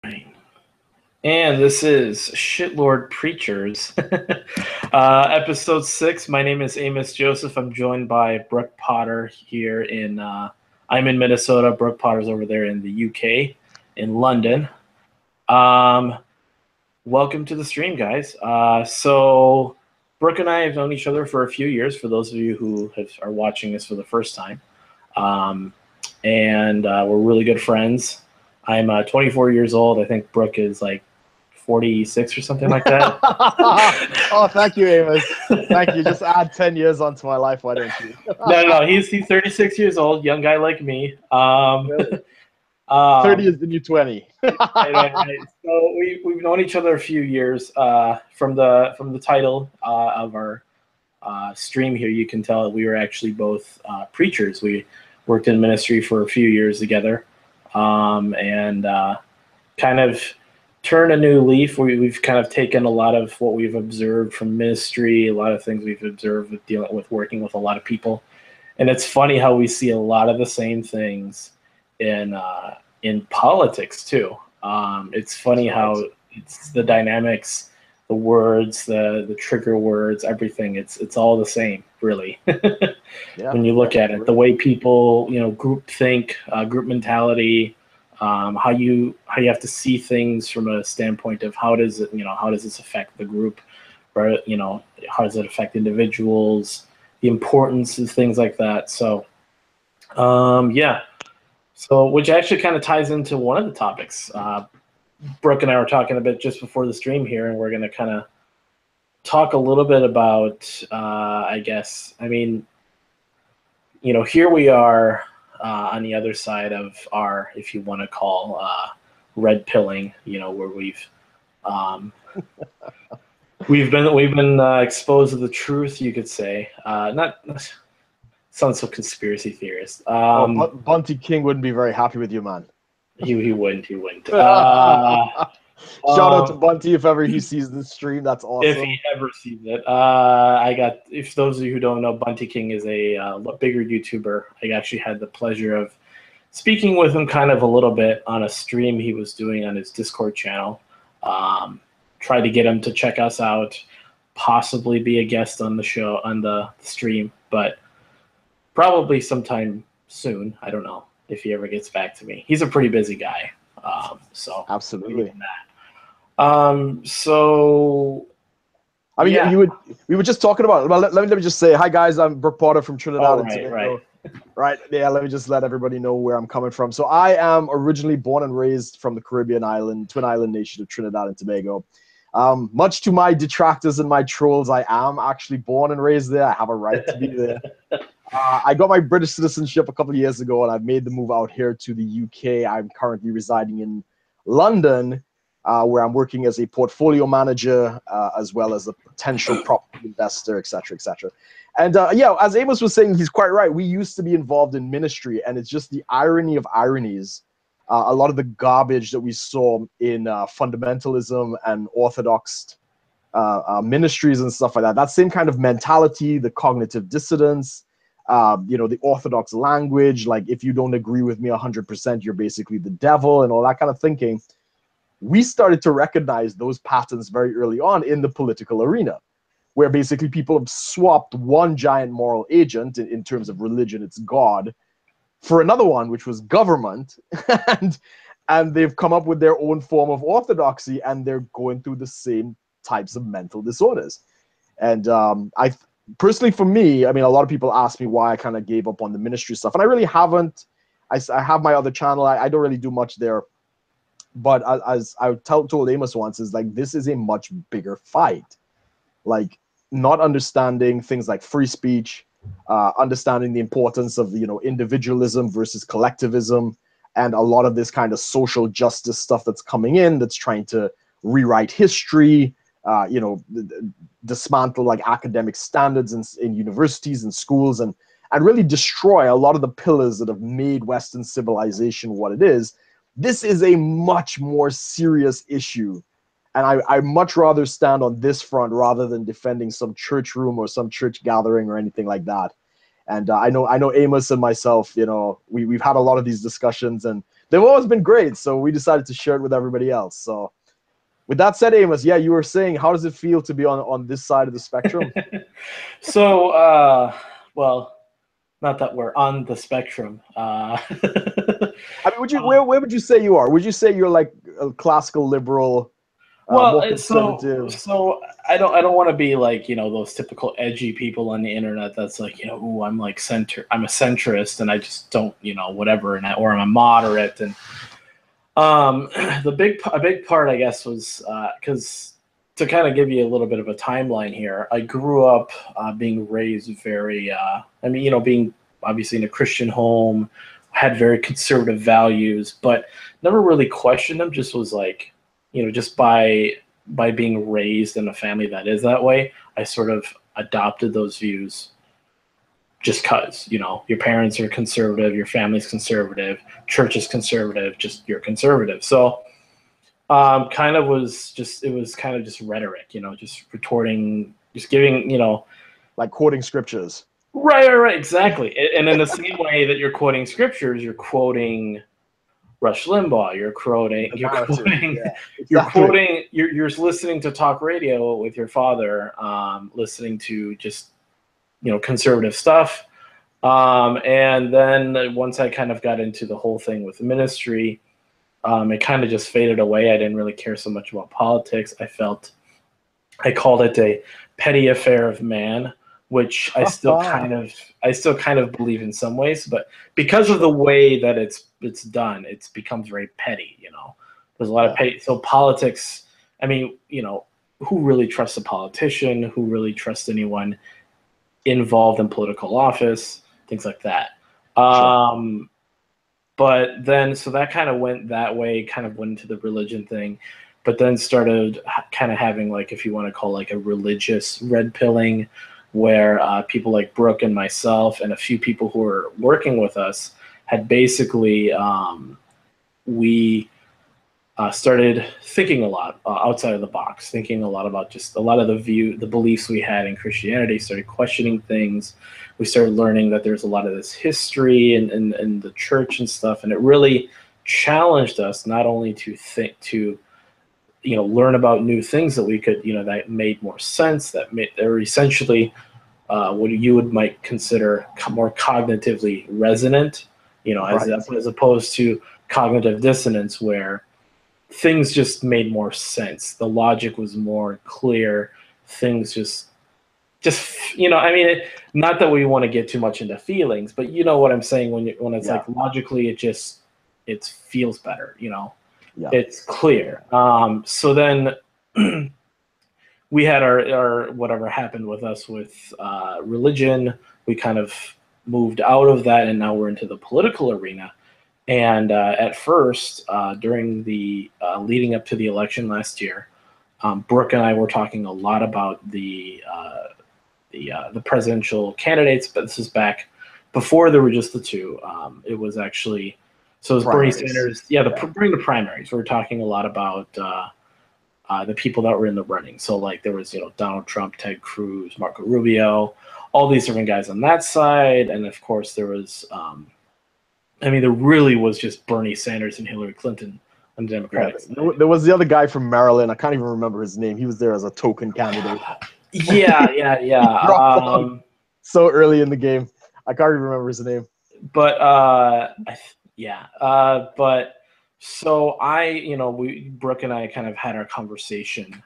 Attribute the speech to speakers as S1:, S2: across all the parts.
S1: And this is Shitlord Preachers, episode 6. My name is Amos Joseph. I'm joined by Brook Potter here I'm in Minnesota. Brook Potter's over there in the UK, in London. Welcome to the stream, guys. So Brook and I have known each other for a few years, for those of you who are watching this for the first time. And we're really good friends. I'm 24 years old. I think Brook is like 46 or something like that.
S2: Oh, thank you, Amos. Thank you. Just add 10 years onto my life, why don't you?
S1: No. He's 36 years old, young guy like me.
S2: Really? 30 is the new 20.
S1: Right. So we've known each other a few years. From the title of our stream here, you can tell that we were actually both preachers. We worked in ministry for a few years together, and kind of turn a new leaf. We've kind of taken a lot of what we've observed from ministry, a lot of things we've observed with dealing with working with a lot of people, and it's funny how we see a lot of the same things in politics too. It's funny how it's the dynamics, the words, the trigger words, everything. It's all the same, really. Yeah, when you look at it, the way people, group think, group mentality. How you have to see things from a standpoint of how does this affect the group, or how does it affect individuals, the importance of things like that. So which actually kind of ties into one of the topics. Brook and I were talking a bit just before the stream here, and we're going to kind of talk a little bit about here we are on the other side of our, if you want to call, red pilling, where we've been exposed to the truth, you could say. Not sounds so conspiracy theorist.
S2: Bunty King wouldn't be very happy with you, man.
S1: He wouldn't.
S2: Shout out to Bunty if ever he sees this stream. That's awesome.
S1: If he ever sees it. If those of you who don't know, Bunty King is a bigger YouTuber. I actually had the pleasure of speaking with him kind of a little bit on a stream he was doing on his Discord channel. Tried to get him to check us out, possibly be a guest on the show, on the stream, but probably sometime soon. I don't know if he ever gets back to me. He's a pretty busy guy. So
S2: absolutely.
S1: So
S2: I mean, yeah. We were just talking about. Well, let me just say hi, guys. I'm Brook Potter from Trinidad and Tobago. Right. Yeah. Let me just let everybody know where I'm coming from. So I am originally born and raised from the Caribbean twin island nation of Trinidad and Tobago. Much to my detractors and my trolls, I am actually born and raised there. I have a right to be there. I got my British citizenship a couple of years ago, and I've made the move out here to the UK. I'm currently residing in London, where I'm working as a portfolio manager, as well as a potential property investor, et cetera, et cetera. And as Amos was saying, he's quite right. We used to be involved in ministry, and it's just the irony of ironies. A lot of the garbage that we saw in fundamentalism and orthodox ministries and stuff like that, that same kind of mentality, the cognitive dissonance, the orthodox language, like if you don't agree with me 100%, you're basically the devil and all that kind of thinking. We started to recognize those patterns very early on in the political arena, where basically people have swapped one giant moral agent in terms of religion, it's God, for another one, which was government, and they've come up with their own form of orthodoxy, and they're going through the same types of mental disorders. And personally, for me, I mean, a lot of people ask me why I kind of gave up on the ministry stuff, and I really haven't. I have my other channel. I don't really do much there. But as I told Amos once, is like, this is a much bigger fight. Like, not understanding things like free speech, understanding the importance of, individualism versus collectivism, and a lot of this kind of social justice stuff that's coming in, that's trying to rewrite history, dismantle like academic standards in universities and schools, and really destroy a lot of the pillars that have made Western civilization what it is. This is a much more serious issue. And I much rather stand on this front rather than defending some church room or some church gathering or anything like that. And I know Amos and myself, we've had a lot of these discussions, and they've always been great. So we decided to share it with everybody else. So with that said, Amos, yeah, you were saying, how does it feel to be on this side of the spectrum?
S1: So, well, not that we're on the spectrum.
S2: I mean, where would you say you are? Would you say you're like a classical liberal, more conservative?
S1: So I don't want to be like, those typical edgy people on the internet that's like, ooh, I'm like I'm a centrist and I just don't, whatever, or I'm a moderate. And a big part, I guess, was because to kind of give you a little bit of a timeline here, I grew up being raised very, being obviously in a Christian home, had very conservative values, but never really questioned them. Just was like, just by being raised in a family that is that way, I sort of adopted those views just because, your parents are conservative, your family's conservative, church is conservative, just you're conservative. So it was kind of just rhetoric, just retorting, just giving,
S2: like quoting scriptures.
S1: Right, exactly. And in the same way that you're quoting scriptures, you're quoting Rush Limbaugh, you're listening to talk radio with your father, listening to just, conservative stuff. And then once I kind of got into the whole thing with ministry, it kind of just faded away. I didn't really care so much about politics. I called it a petty affair of man, which I still kind of believe in some ways, but because of the way that it's done, it becomes very petty. There's a lot of petty. So politics. I mean, who really trusts a politician? Who really trusts anyone involved in political office? Things like that. Sure. But then, so that kind of went that way. Kind of went into the religion thing. But then started kind of having, like, if you want to call like a religious red pilling, where people like Brook and myself and a few people who were working with us had basically, we started thinking a lot outside of the box, thinking a lot about just a lot of the beliefs we had in Christianity, started questioning things. We started learning that there's a lot of this history in the church and stuff, and it really challenged us not only to learn about new things that we could, that made more sense, that are essentially what you might consider more cognitively resonant, as opposed to cognitive dissonance, where things just made more sense. The logic was more clear. Things just not that we want to get too much into feelings, but you know what I'm saying when it's like logically, it feels better, It's clear. So then we had our whatever happened with us with religion. We kind of moved out of that, and now we're into the political arena. And at first, during the leading up to the election last year, Brook and I were talking a lot about the presidential candidates, but this is back before there were just the two. It was actually. So it was Bernie Sanders. During the primaries, we were talking a lot about the people that were in the running. So like there was, Donald Trump, Ted Cruz, Marco Rubio, all these different guys on that side. And of course there was, there really was just Bernie Sanders and Hillary Clinton on the Democratic side.
S2: There was the other guy from Maryland. I can't even remember his name. He was there as a token candidate.
S1: Yeah.
S2: So early in the game. I can't even remember his name.
S1: But but so Brook and I kind of had our conversation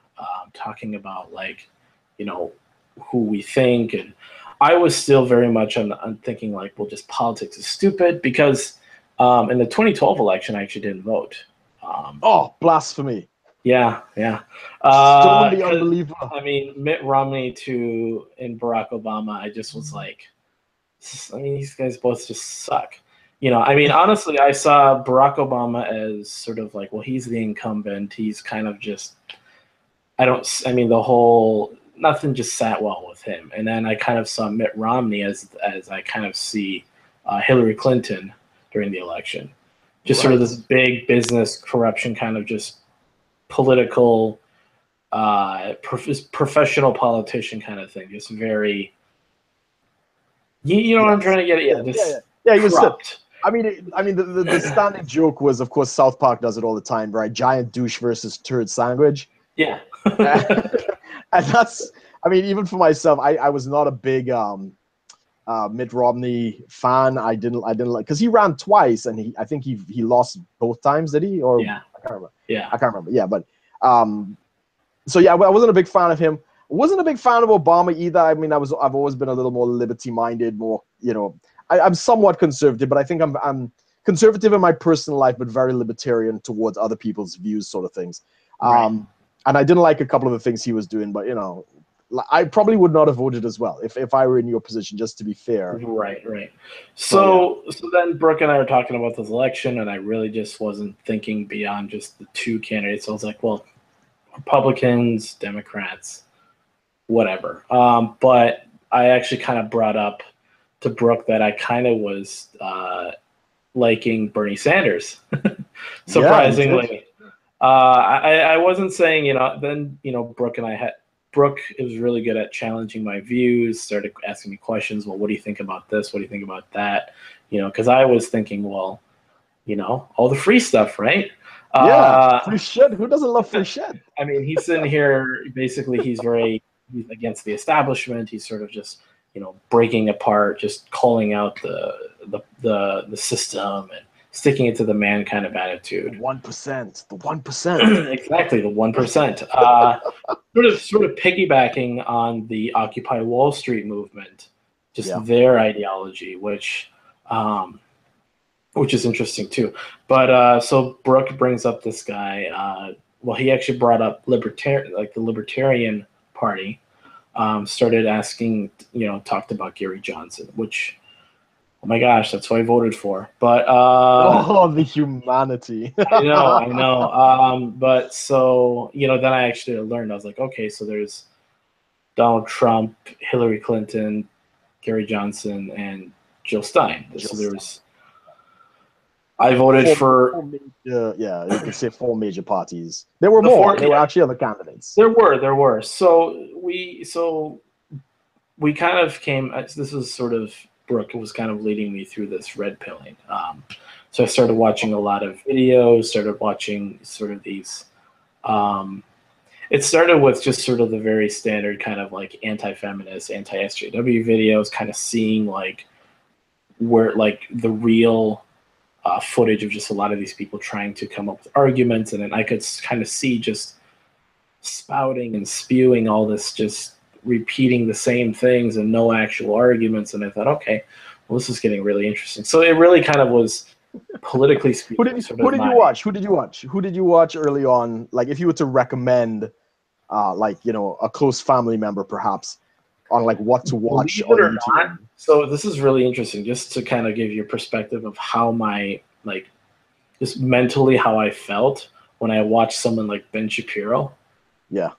S1: talking about who we think, and I was still very much on thinking like, well, just politics is stupid, because in the 2012 election I actually didn't vote.
S2: Blasphemy.
S1: Yeah.
S2: Totally unbelievable.
S1: Mitt Romney and Barack Obama, I just was like, these guys both just suck. Honestly, I saw Barack Obama as sort of like, well, he's the incumbent. He's kind of just, nothing just sat well with him. And then I kind of saw Mitt Romney as I kind of see Hillary Clinton during the election. Just sort of this big business corruption, kind of just political, professional politician kind of thing. Just very, you know what I'm trying to get at?
S2: Yeah, he was corrupt. I mean, the standing joke was, of course, South Park does it all the time, right? Giant douche versus turd sandwich.
S1: Yeah.
S2: And that's, I mean, even for myself, I was not a big Mitt Romney fan. I didn't like, because he ran twice and I think he lost both times, did he? Or
S1: yeah.
S2: I can't remember.
S1: Yeah.
S2: I can't remember. Yeah, but so yeah, I wasn't a big fan of him. Wasn't a big fan of Obama either. I mean, I've always been a little more liberty-minded, more, I'm somewhat conservative, but I think I'm conservative in my personal life, but very libertarian towards other people's views, sort of things.
S1: Right.
S2: And I didn't like a couple of the things he was doing, but I probably would not have voted as well if I were in your position, just to be fair.
S1: Right. So then Brooke and I were talking about this election, and I really just wasn't thinking beyond just the two candidates. I was like, well, Republicans, Democrats, whatever. But I actually kind of brought up to Brooke that I kind of was liking Bernie Sanders, surprisingly. I wasn't saying, then, Brooke and I had, Brooke is really good at challenging my views, started asking me questions. Well, what do you think about this? What do you think about that? Because I was thinking, well, all the free stuff, right?
S2: Free shit. Who doesn't love free shit?
S1: I mean, he's sitting here, basically, he's against the establishment. He's sort of just, breaking apart, just calling out the system and sticking it to the man kind of attitude.
S2: 1%. The 1%.
S1: Exactly, the 1%. Sort of piggybacking on the Occupy Wall Street movement, just their ideology, which is interesting too. But so Brooke brings up this guy. Well, he actually brought up the Libertarian Party. Started asking, talked about Gary Johnson, which, oh my gosh, that's who I voted for. But
S2: the humanity.
S1: I know. But so, then I actually learned. I was like, okay, so there's Donald Trump, Hillary Clinton, Gary Johnson, and Jill Stein. I voted for
S2: you could say 4 major parties. There were more. There were actually other candidates.
S1: There were. So we kind of came. This was sort of Brooke was kind of leading me through this red pilling. So I started watching a lot of videos. Started watching sort of these. It started with just sort of the very standard kind of like anti-feminist, anti-SJW videos. Kind of seeing like where like the real footage of just a lot of these people trying to come up with arguments, and then I could kind of see just spouting and spewing all this, just repeating the same things and no actual arguments. And I thought, okay, well, this is getting really interesting. So it really kind of was politically speaking.
S2: Who did you watch early on? Like, if you were to recommend, a close family member, perhaps, on like what to watch on YouTube.
S1: So this is really interesting, just to kind of give you a perspective of how my, like, just mentally how I felt when I watched someone like Ben Shapiro.
S2: Yeah.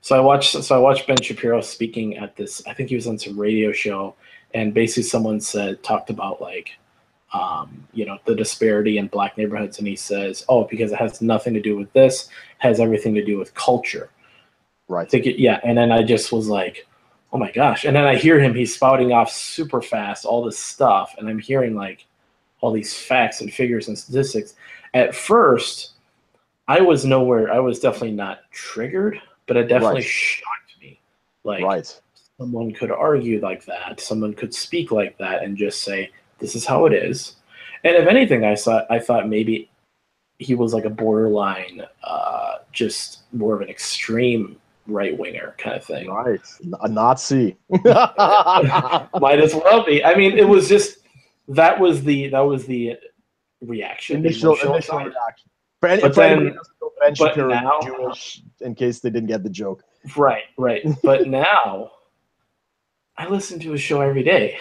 S1: So I watched Ben Shapiro speaking at this, I think he was on some radio show, and basically someone talked about like, the disparity in black neighborhoods, and he says, oh, because it has nothing to do with this, it has everything to do with culture.
S2: Right.
S1: And then I just was like, oh my gosh. And then I hear him, he's spouting off super fast, all this stuff. And I'm hearing like all these facts and figures and statistics. At first, I was definitely not triggered, but it definitely shocked me. Like someone could argue like that. Someone could speak like that and just say, this is how it is. And if anything, I thought maybe he was like a borderline, just more of an extreme right-winger kind of thing.
S2: Right. A Nazi.
S1: Might as well be. I mean, it was just, that was the reaction.
S2: Initial reaction. But now, Jewish, in case they didn't get the joke.
S1: Right. But now, I listen to his show every day.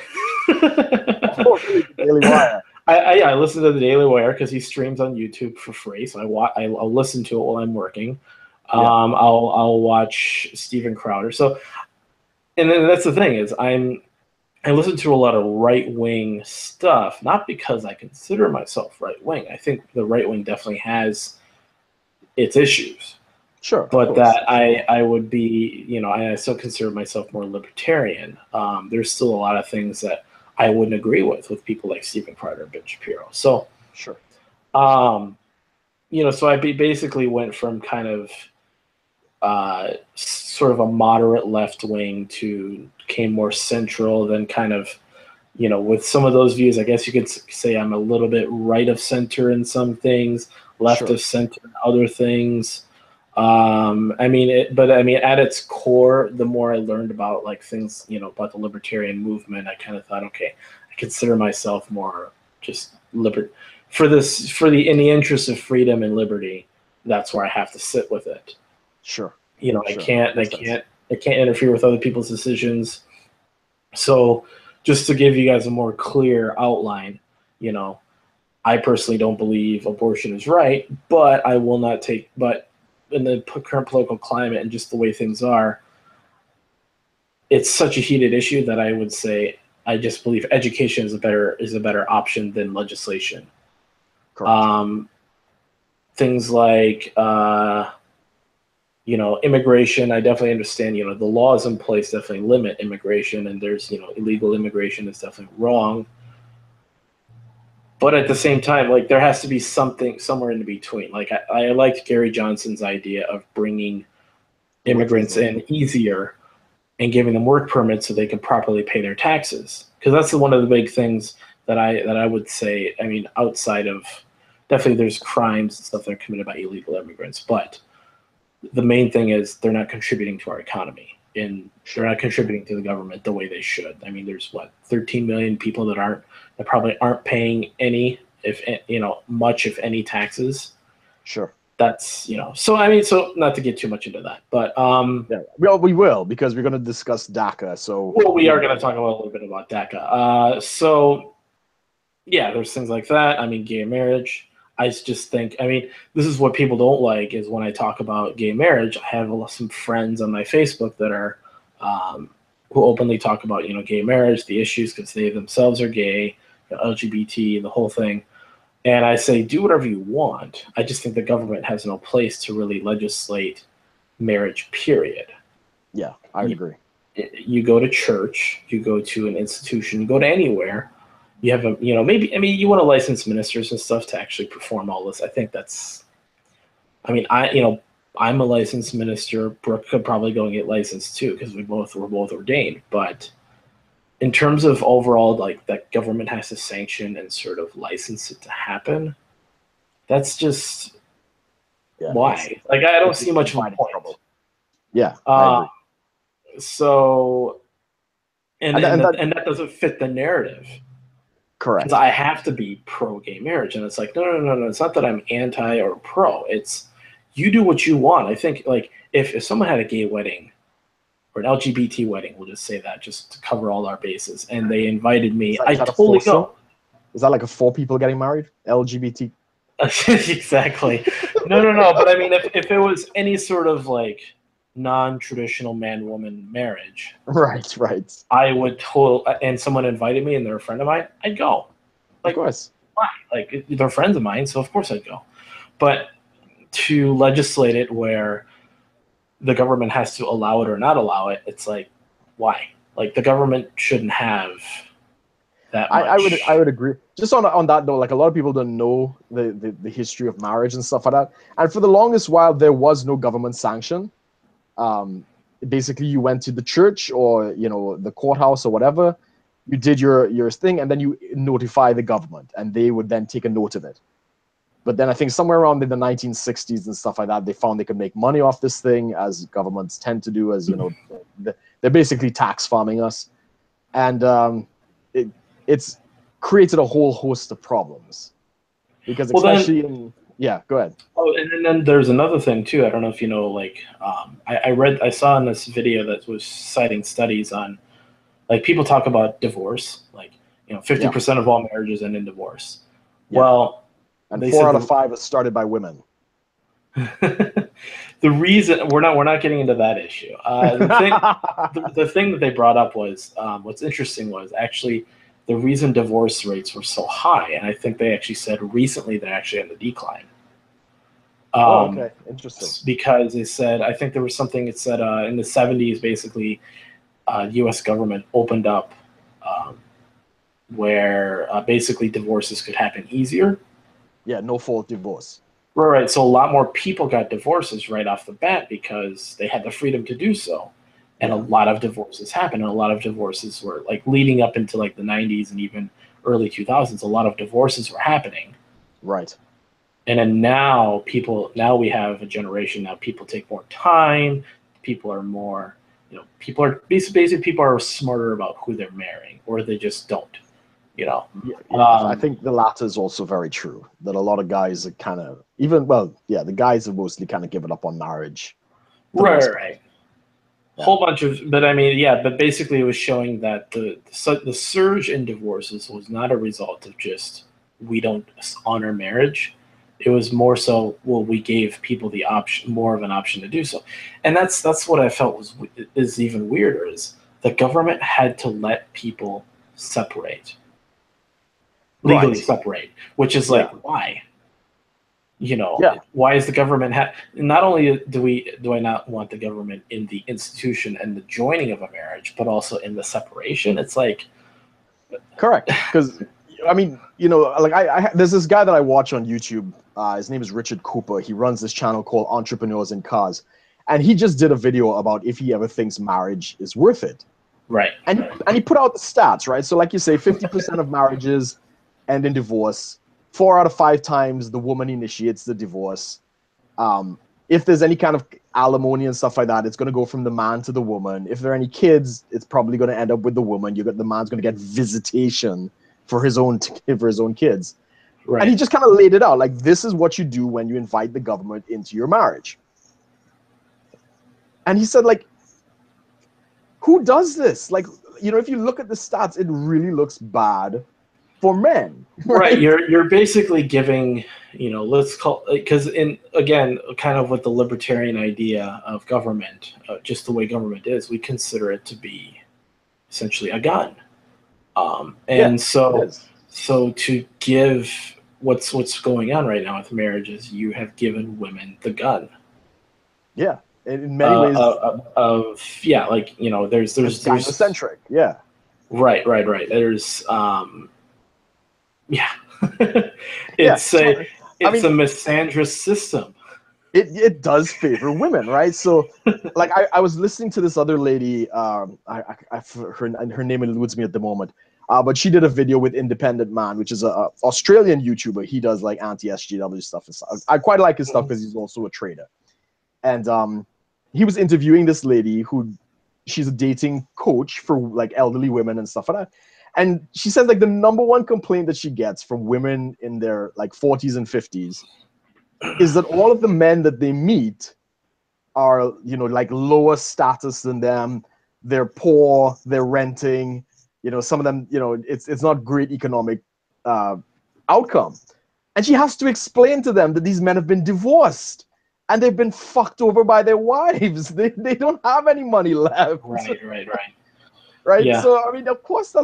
S2: Daily Wire.
S1: I listen to the Daily Wire because he streams on YouTube for free. So I'll listen to it while I'm working. I'll watch Steven Crowder. So, and then that's the thing is I listen to a lot of right-wing stuff, not because I consider myself right-wing. I think the right wing definitely has its issues.
S2: Sure.
S1: But that I would be, I still consider myself more libertarian. There's still a lot of things that I wouldn't agree with people like Stephen Crowder and Ben Shapiro. So,
S2: sure.
S1: You know, so I basically went from kind of sort of a moderate left wing to became more central, then kind of, you know, with some of those views, I guess you could say I'm a little bit right of center in some things, left of center in other things. I mean, but I mean, at its core, the more I learned about like things, you know, about the libertarian movement, I kind of thought, okay, I consider myself more just in the interest of freedom and liberty. That's where I have to sit with it.
S2: Sure.
S1: You know, I can't interfere with other people's decisions. So just to give you guys a more clear outline, you know, I personally don't believe abortion is right, but I will not take, but in the current political climate and just the way things are, it's such a heated issue that I would say I just believe education is a better option than legislation.
S2: Correct.
S1: Things like you know, immigration, I definitely understand, you know, the laws in place definitely limit immigration, and there's, you know, illegal immigration is definitely wrong. But at the same time, like, there has to be something somewhere in between. Like, I liked Gary Johnson's idea of bringing immigrants in easier and giving them work permits so they can properly pay their taxes. Because that's one of the big things that I would say, I mean, outside of, definitely there's crimes and stuff that are committed by illegal immigrants, but the main thing is they're not contributing to our economy, and they're not contributing to the government the way they should. I mean, there's 13 million people that probably aren't paying any, if you know, much if any taxes.
S2: Sure.
S1: That's, you know, so I mean, so not to get too much into that, but
S2: yeah, we will, because we're going to discuss DACA. So
S1: we are going to talk about a little bit about DACA. So yeah, there's things like that. I mean, gay marriage. I just think, I mean, this is what people don't like is when I talk about gay marriage, I have some friends on my Facebook that are, who openly talk about, you know, gay marriage, the issues, because they themselves are gay, you know, LGBT, the whole thing. And I say, do whatever you want. I just think the government has no place to really legislate marriage, period.
S2: Yeah, I would agree.
S1: You go to church, you go to an institution, you go to anywhere. You have a, you know, maybe, I mean, you want to license ministers and stuff to actually perform all this. I think that's, I mean, you know, I'm a licensed minister. Brooke could probably go and get licensed too, because we're both ordained. But in terms of overall, like, that government has to sanction and sort of license it to happen, that's just why. Like, I don't see much of a point.
S2: Yeah, I agree.
S1: So, and that doesn't fit the narrative.
S2: Correct.
S1: Because I have to be pro-gay marriage, and it's like, no. It's not that I'm anti or pro. It's you do what you want. I think, like, if someone had a gay wedding or an LGBT wedding, we'll just say that, just to cover all our bases, and they invited me, I totally go.
S2: Is that like a 4 people getting married? LGBT?
S1: Exactly. No. But I mean, if it was any sort of like non-traditional man-woman marriage,
S2: right,
S1: I would and someone invited me and they're a friend of mine, I'd go. Like,
S2: of course.
S1: Why? Like, they're friends of mine, so of course I'd go. But to legislate it where the government has to allow it or not allow it, it's like, why? Like, the government shouldn't have that much.
S2: I would agree. Just on that note, like, a lot of people don't know the history of marriage and stuff like that. And for the longest while, there was no government sanction. Basically, you went to the church or, you know, the courthouse or whatever, you did your thing, and then you notify the government, and they would then take a note of it. But then I think somewhere around in the 1960s and stuff like that, they found they could make money off this thing, as governments tend to do, as, you know, they're basically tax farming us. And it's created a whole host of problems. Because yeah, go ahead.
S1: Oh, and then there's another thing too. I don't know if you know, like, I saw in this video that was citing studies on, like, people talk about divorce, like, you know, 50% of all marriages end in divorce. Yeah. Well,
S2: and 4 out of 5 is started by women.
S1: The reason we're not getting into that issue. The thing that they brought up was, what's interesting was actually the reason divorce rates were so high, and I think they actually said recently they're actually on the decline.
S2: Okay, interesting.
S1: Because they said, I think there was something it said in the 70s, basically, U.S. government opened up where basically divorces could happen easier.
S2: Yeah, no fault divorce.
S1: Right. So a lot more people got divorces right off the bat because they had the freedom to do so. And a lot of divorces happened. And a lot of divorces were like leading up into like the 90s and even early 2000s. A lot of divorces were happening.
S2: Right.
S1: And then now we have a generation now. People take more time. People are more, people are basically people are smarter about who they're marrying, or they just don't.
S2: Yeah, I think the latter is also very true. That a lot of guys are kind of the guys have mostly kind of given up on marriage.
S1: Right. Yeah. Whole bunch of, but I mean, but basically it was showing that the surge in divorces was not a result of just we don't honor marriage. It was more so, well, we gave people the option, more of an option to do so. And that's what I felt is even weirder, is the government had to let people separate, legally separate, which is like, why? Why is the government not only do I not want the government in the institution and the joining of a marriage, but also in the separation? It's like,
S2: correct, because I mean, like there's this guy that I watch on YouTube. His name is Richard Cooper. He runs this channel called Entrepreneurs in Cars, and he just did a video about if he ever thinks marriage is worth it.
S1: Right.
S2: And he put out the stats, right? So like you say, 50% of marriages end in divorce. 4 out of 5 times the woman initiates the divorce. If there's any kind of alimony and stuff like that, it's going to go from the man to the woman. If there are any kids, it's probably going to end up with the woman. The man's going to get visitation for his own kids. Right. And he just kind of laid it out like, this is what you do when you invite the government into your marriage. And he said, like, who does this? Like, if you look at the stats, it really looks bad for men.
S1: Right. You're basically giving, let's call, because again, kind of with the libertarian idea of government, just the way government is, we consider it to be essentially a gun. So to give what's going on right now with marriages, you have given women the gun.
S2: Yeah, in many ways.
S1: There's
S2: eccentric. Yeah.
S1: Right. There's it's a misandrous system.
S2: It does favor women, right? So, like I was listening to this other lady. Her name eludes me at the moment. But she did a video with Independent Man, which is a Australian YouTuber. He does like anti-SJW stuff and stuff. I quite like his stuff because he's also a trader. And he was interviewing this lady she's a dating coach for like elderly women and stuff like that. And she says like the number one complaint that she gets from women in their like 40s and 50s is that all of the men that they meet are, like lower status than them. They're poor, they're renting. Some of them, it's not great economic outcome. And she has to explain to them that these men have been divorced and they've been fucked over by their wives. They don't have any money left. Right. Yeah. So, I mean, of course,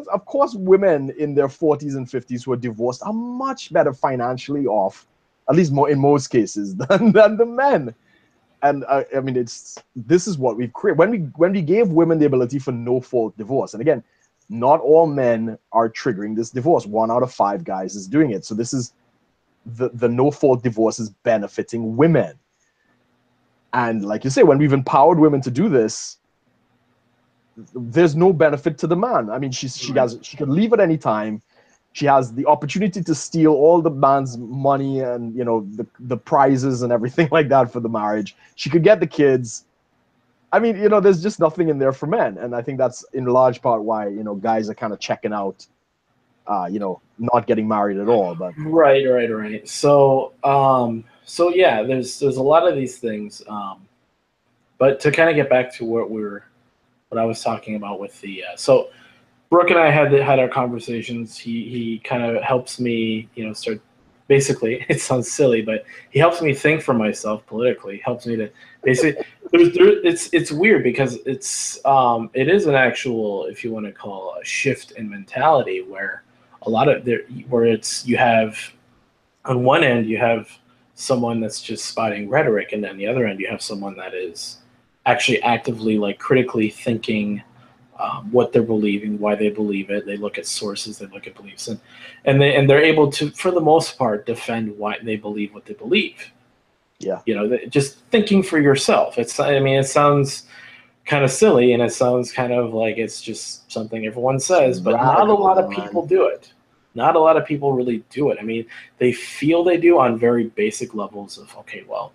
S2: women in their 40s and 50s who are divorced are much better financially off, at least in most cases, than the men. And I mean, this is what we've created. When we gave women the ability for no-fault divorce, and again, not all men are triggering this divorce. 1 out of 5 guys is doing it. So this is the no-fault divorce is benefiting women. And like you say, when we've empowered women to do this, there's no benefit to the man. I mean, she could leave at any time. She has the opportunity to steal all the man's money and the prizes and everything like that for the marriage. She could get the kids. I mean, there's just nothing in there for men. And I think that's in large part why, guys are kind of checking out, not getting married at all. But
S1: Right. So yeah, there's a lot of these things. But to kind of get back to what I was talking about with the, so Brook and I had our conversations. He kind of helps me, start, basically, it sounds silly, but he helps me think for myself politically, helps me to basically, it's weird because it is an actual, if you want to call a shift in mentality where you have, on one end, you have someone that's just spouting rhetoric, and then the other end, you have someone that is actually actively, like, critically thinking what they're believing, why they believe it. They look at sources, they look at beliefs, and they're able to, for the most part, defend why they believe what they believe.
S2: Yeah.
S1: Just thinking for yourself. It sounds kind of silly, and it sounds kind of like it's just something everyone says, but not a lot of people do it. Not a lot of people really do it. I mean, they feel they do on very basic levels of, okay, well,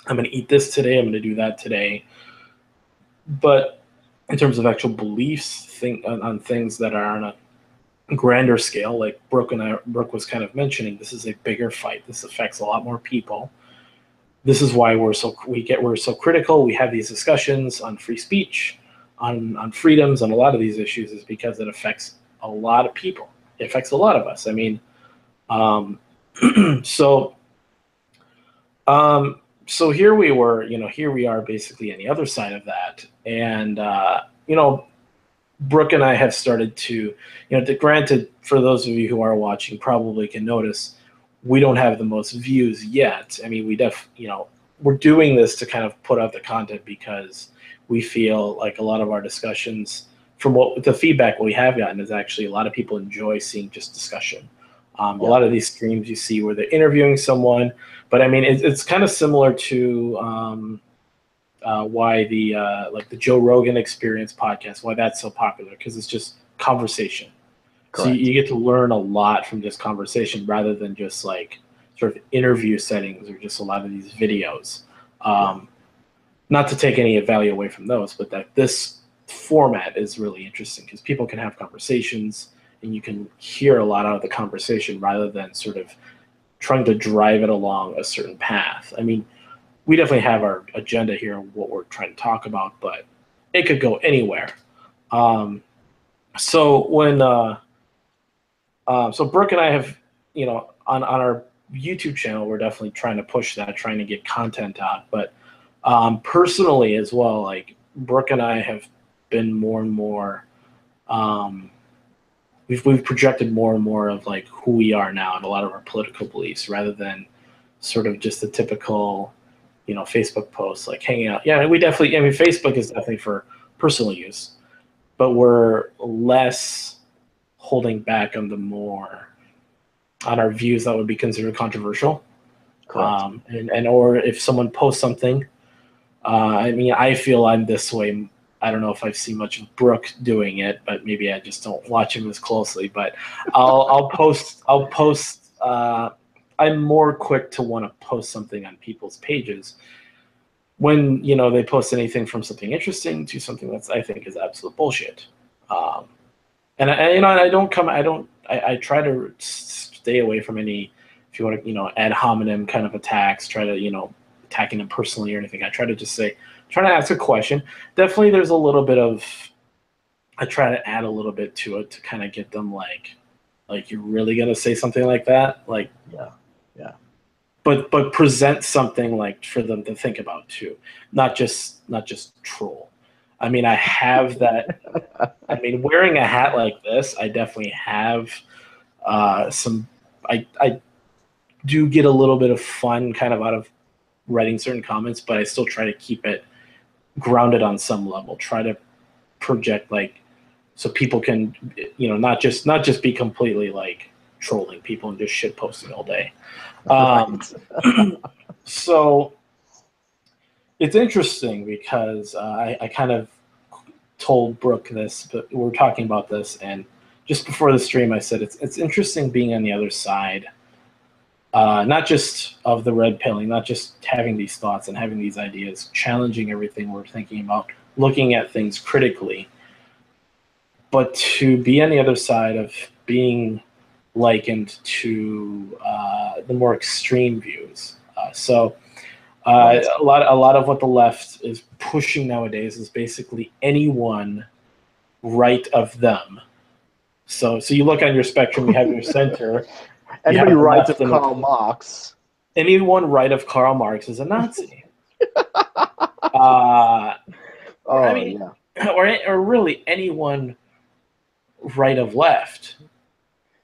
S1: I'm going to eat this today, I'm going to do that today. But in terms of actual beliefs on things that are on a grander scale, like Brook was kind of mentioning, this is a bigger fight. This affects a lot more people. This is why we're so critical. We have these discussions on free speech, on freedoms, on a lot of these issues, is because it affects a lot of people. It affects a lot of us. I mean, so here we were, here we are basically on the other side of that. And, Brook and I have started to, granted, for those of you who are watching probably can notice, we don't have the most views yet. I mean, we're doing this to kind of put out the content because we feel like a lot of our discussions, from the feedback we have gotten, is actually a lot of people enjoy seeing just discussion. A lot of these streams you see where they're interviewing someone, but I mean, it's kind of similar to why the Joe Rogan Experience podcast, why that's so popular, because it's just conversation. Correct. So you get to learn a lot from this conversation rather than just like sort of interview settings or just a lot of these videos. Not to take any value away from those, but that this format is really interesting because people can have conversations and you can hear a lot out of the conversation rather than sort of trying to drive it along a certain path. I mean, we definitely have our agenda here, what we're trying to talk about, but it could go anywhere. So Brook and I have, on our YouTube channel, we're definitely trying to push that, trying to get content out. But personally as well, like Brook and I have been more and more, we've projected more and more of like who we are now and a lot of our political beliefs rather than sort of just the typical, Facebook posts like hanging out. Yeah, Facebook is definitely for personal use, but we're less holding back on on our views that would be considered controversial. Or if someone posts something, I feel I'm this way. I don't know if I've seen much of Brook doing it, but maybe I just don't watch him as closely. But I'll post. I'm more quick to want to post something on people's pages when they post anything from something interesting to something that's I think is absolute bullshit. I try to stay away from any, if you want to, ad hominem kind of attacks, try to, attacking them personally or anything. I try to just try to ask a question. Definitely there's a little bit of, I try to add a little bit to it to kind of get them like you're really going to say something like that? Like, yeah. But present something like for them to think about too. Not just troll. I mean, I have that. I mean, wearing a hat like this, I definitely have some. I do get a little bit of fun kind of out of writing certain comments, but I still try to keep it grounded on some level. Try to project so people can, not just be completely like trolling people and just shit posting all day. So it's interesting because I kind of told Brook this, but we were talking about this, and just before the stream, I said it's interesting being on the other side, not just of the red pilling, not just having these thoughts and having these ideas, challenging everything we're thinking about, looking at things critically, but to be on the other side of being likened to the more extreme views. A lot of what the left is pushing nowadays is basically anyone right of them. So you look on your spectrum, you have your center.
S2: Anybody right of Karl Marx.
S1: Anyone right of Karl Marx is a Nazi. Or really anyone right of left.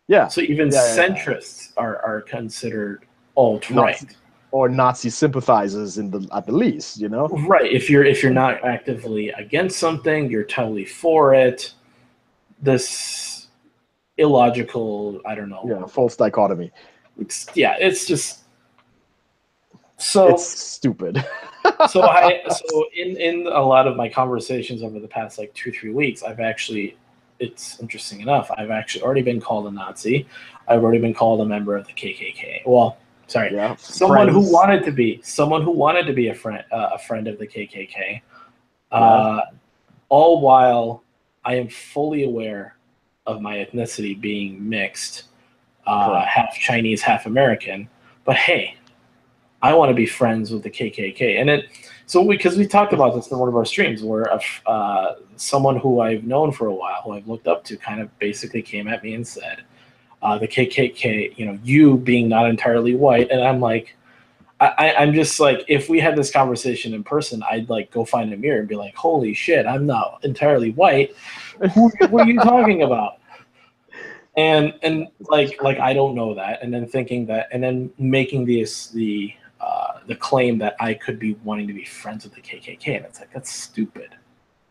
S2: Yeah.
S1: So even centrists are considered alt-right.
S2: or Nazi sympathizers at the least, you know?
S1: Right. If you're not actively against something, you're totally for it. This illogical, I don't know.
S2: Yeah, false dichotomy.
S1: It's just so
S2: it's stupid.
S1: so in a lot of my conversations over the past like 2-3 weeks, it's interesting enough, I've actually already been called a Nazi. I've already been called a member of the KKK. Well, sorry, someone who wanted to be a friend of the KKK. All while I am fully aware of my ethnicity being mixed, half Chinese, half American. But hey, I want to be friends with the KKK, and because we talked about this in one of our streams, where someone who I've known for a while, who I've looked up to, kind of basically came at me and said, "The KKK, you being not entirely white," and I'm like, I'm just like, if we had this conversation in person, I'd like go find a mirror and be like, "Holy shit, I'm not entirely white. What are you talking about?" And like I don't know that, and then thinking that, and then making the claim that I could be wanting to be friends with the KKK, and it's like, that's stupid.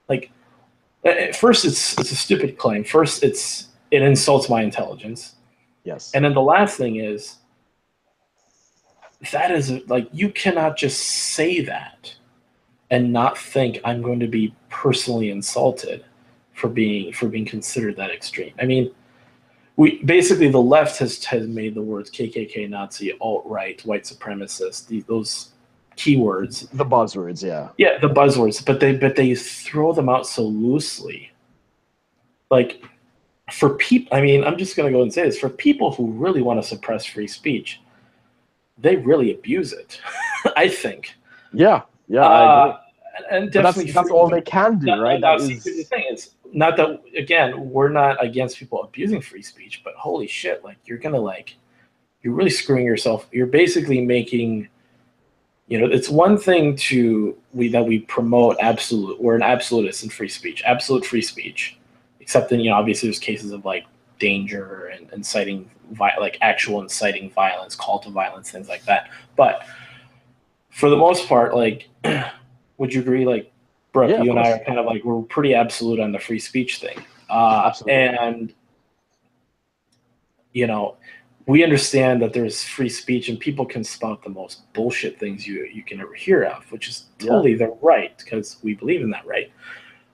S1: Like, first, it's a stupid claim. First, it insults my intelligence.
S2: Yes.
S1: And then the last thing is, that is like, you cannot just say that and not think I'm going to be personally insulted for being considered that extreme. I mean, the left has made the words KKK, Nazi, alt-right, white supremacist, those keywords,
S2: the buzzwords,
S1: the buzzwords, but they throw them out so loosely. Like, for people, I mean, I'm just going to go and say this, for people who really want to suppress free speech, they really abuse it. I think.
S2: I agree.
S1: And definitely
S2: that's all they can do, right?
S1: The thing is, not that, again, we're not against people abusing free speech, but holy shit, like, you're really screwing yourself. You're basically making, it's one thing that we promote we're an absolutist in free speech, absolute free speech, except in, obviously there's cases of like danger and inciting, like actual inciting violence, call to violence, things like that. But for the most part, like, would you agree, like, Brooke, you and I are kind of like, we're pretty absolute on the free speech thing. And, we understand that there's free speech and people can spout the most bullshit things you can ever hear of, which is totally their right, because we believe in that right.